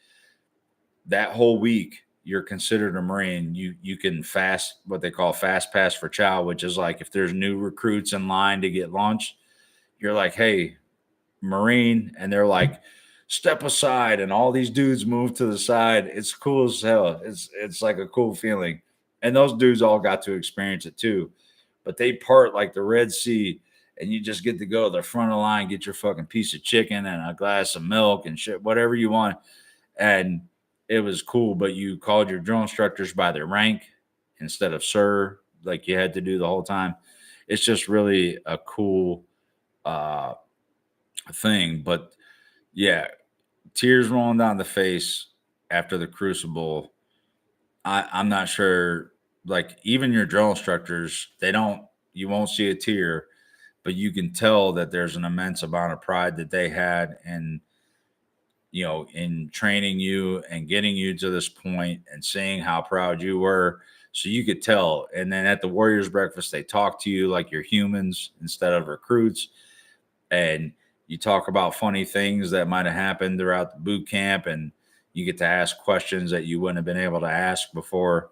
That whole week you're considered a Marine. You can fast, what they call fast pass for chow, which is like if there's new recruits in line to get lunch, you're like, hey, Marine, and they're like, step aside, and all these dudes move to the side. It's cool as hell. It's like a cool feeling. And those dudes all got to experience it too. But they part like the Red Sea, and you just get to go to the front of the line, get your fucking piece of chicken and a glass of milk and shit, whatever you want. And it was cool, but you called your drill instructors by their rank instead of sir, like you had to do the whole time. It's just really a cool uh thing. But yeah, tears rolling down the face after the Crucible. I'm not sure. Like even your drill instructors, you won't see a tear, but you can tell that there's an immense amount of pride that they had in, in training you and getting you to this point and seeing how proud you were. So you could tell. And then at the Warriors breakfast, they talk to you like you're humans instead of recruits. And you talk about funny things that might have happened throughout the boot camp, and you get to ask questions that you wouldn't have been able to ask before.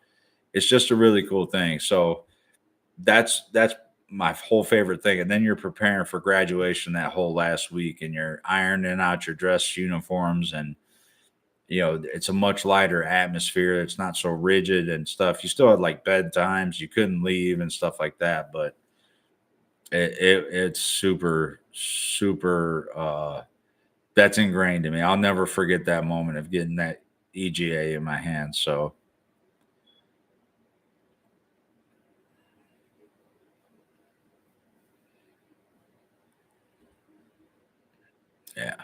It's just a really cool thing. So that's my whole favorite thing. And then you're preparing for graduation that whole last week, and you're ironing out your dress uniforms, and it's a much lighter atmosphere. It's not so rigid and stuff. You still had like bedtimes, you couldn't leave and stuff like that, but it's super that's ingrained in me. I'll never forget that moment of getting that EGA in my hand. So yeah.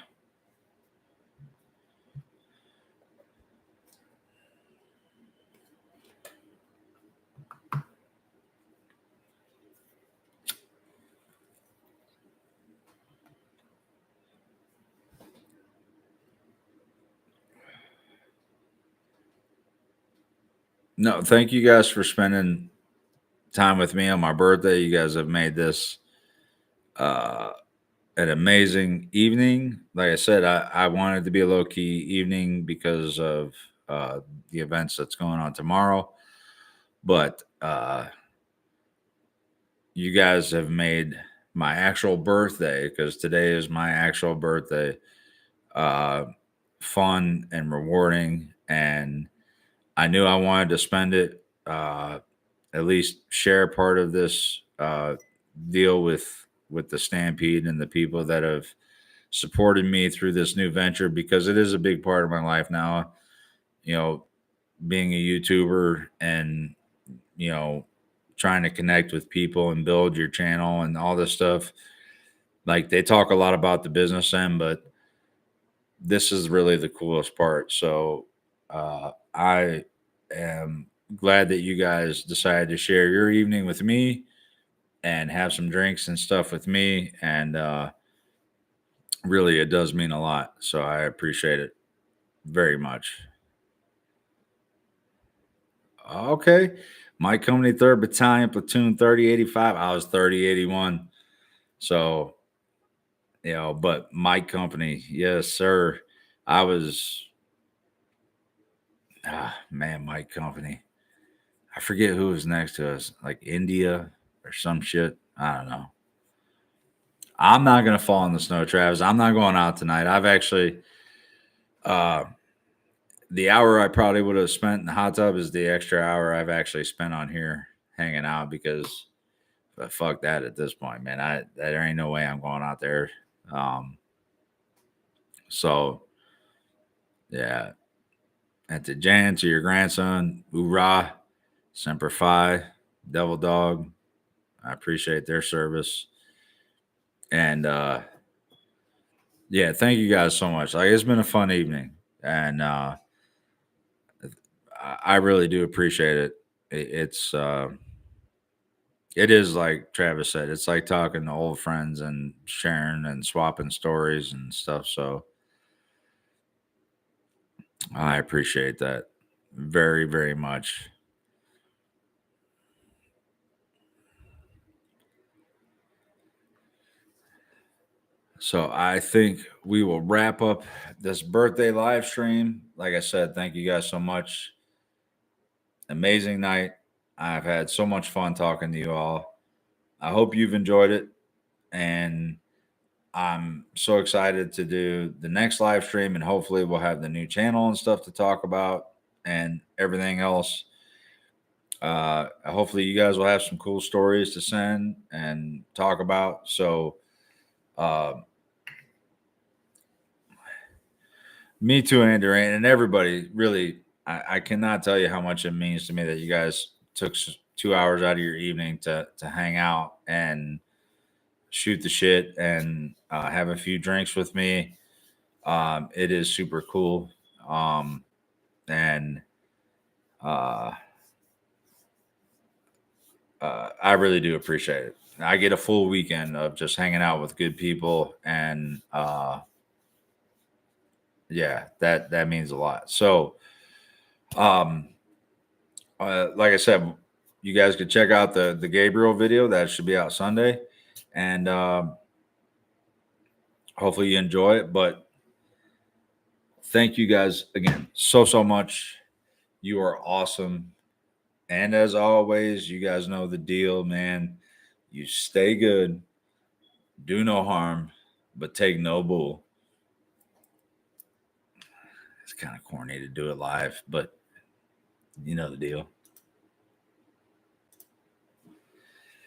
No, thank you guys for spending time with me on my birthday. You guys have made this uh an amazing evening. Like I said, I wanted to be a low key evening because of the events that's going on tomorrow. But you guys have made my actual birthday, because today is my actual birthday, uh, fun and rewarding. And I knew I wanted to spend it, at least share part of this deal with the Stampede and the people that have supported me through this new venture, because it is a big part of my life now. You know, being a YouTuber and you know trying to connect with people and build your channel and all this stuff. Like they talk a lot about the business end, but this is really the coolest part. So I am glad that you guys decided to share your evening with me and have some drinks and stuff with me. And really, it does mean a lot. So I appreciate it very much. Okay. My company, 3rd Battalion, Platoon 3085. I was 3081. So, but my company, yes, sir. I was, man, my company. I forget who was next to us, like India or some shit. I don't know. I'm not gonna fall in the snow, Travis. I'm not going out tonight. I've actually, uh, the hour I probably would have spent in the hot tub is the extra hour I've actually spent on here hanging out, because but fuck that at this point, man. There ain't no way I'm going out there. Um, so yeah. And to Jan, to your grandson, hoorah, semper fi, devil dog. I appreciate their service. And yeah, thank you guys so much. Like it's been a fun evening, and I really do appreciate it. It is like Travis said. It's like talking to old friends and sharing and swapping stories and stuff. So I appreciate that very, very much. So I think we will wrap up this birthday live stream. Like I said, thank you guys so much. Amazing night. I've had so much fun talking to you all. I hope you've enjoyed it. And I'm so excited to do the next live stream. And hopefully, we'll have the new channel and stuff to talk about and everything else. Hopefully, you guys will have some cool stories to send and talk about. So, uh, me too, Andrew, and everybody. Really, I cannot tell you how much it means to me that you guys took 2 hours out of your evening to hang out and shoot the shit and have a few drinks with me. It is super cool, and Uh, I really do appreciate it. I get a full weekend of just hanging out with good people, and yeah, that means a lot. So, um, like I said, you guys could check out the Gabriel video that should be out Sunday, and hopefully you enjoy it. But thank you guys again so much. You are awesome, and as always, you guys know the deal, man. You stay good, do no harm, but take no bull. It's kind of corny to do it live, but you know the deal.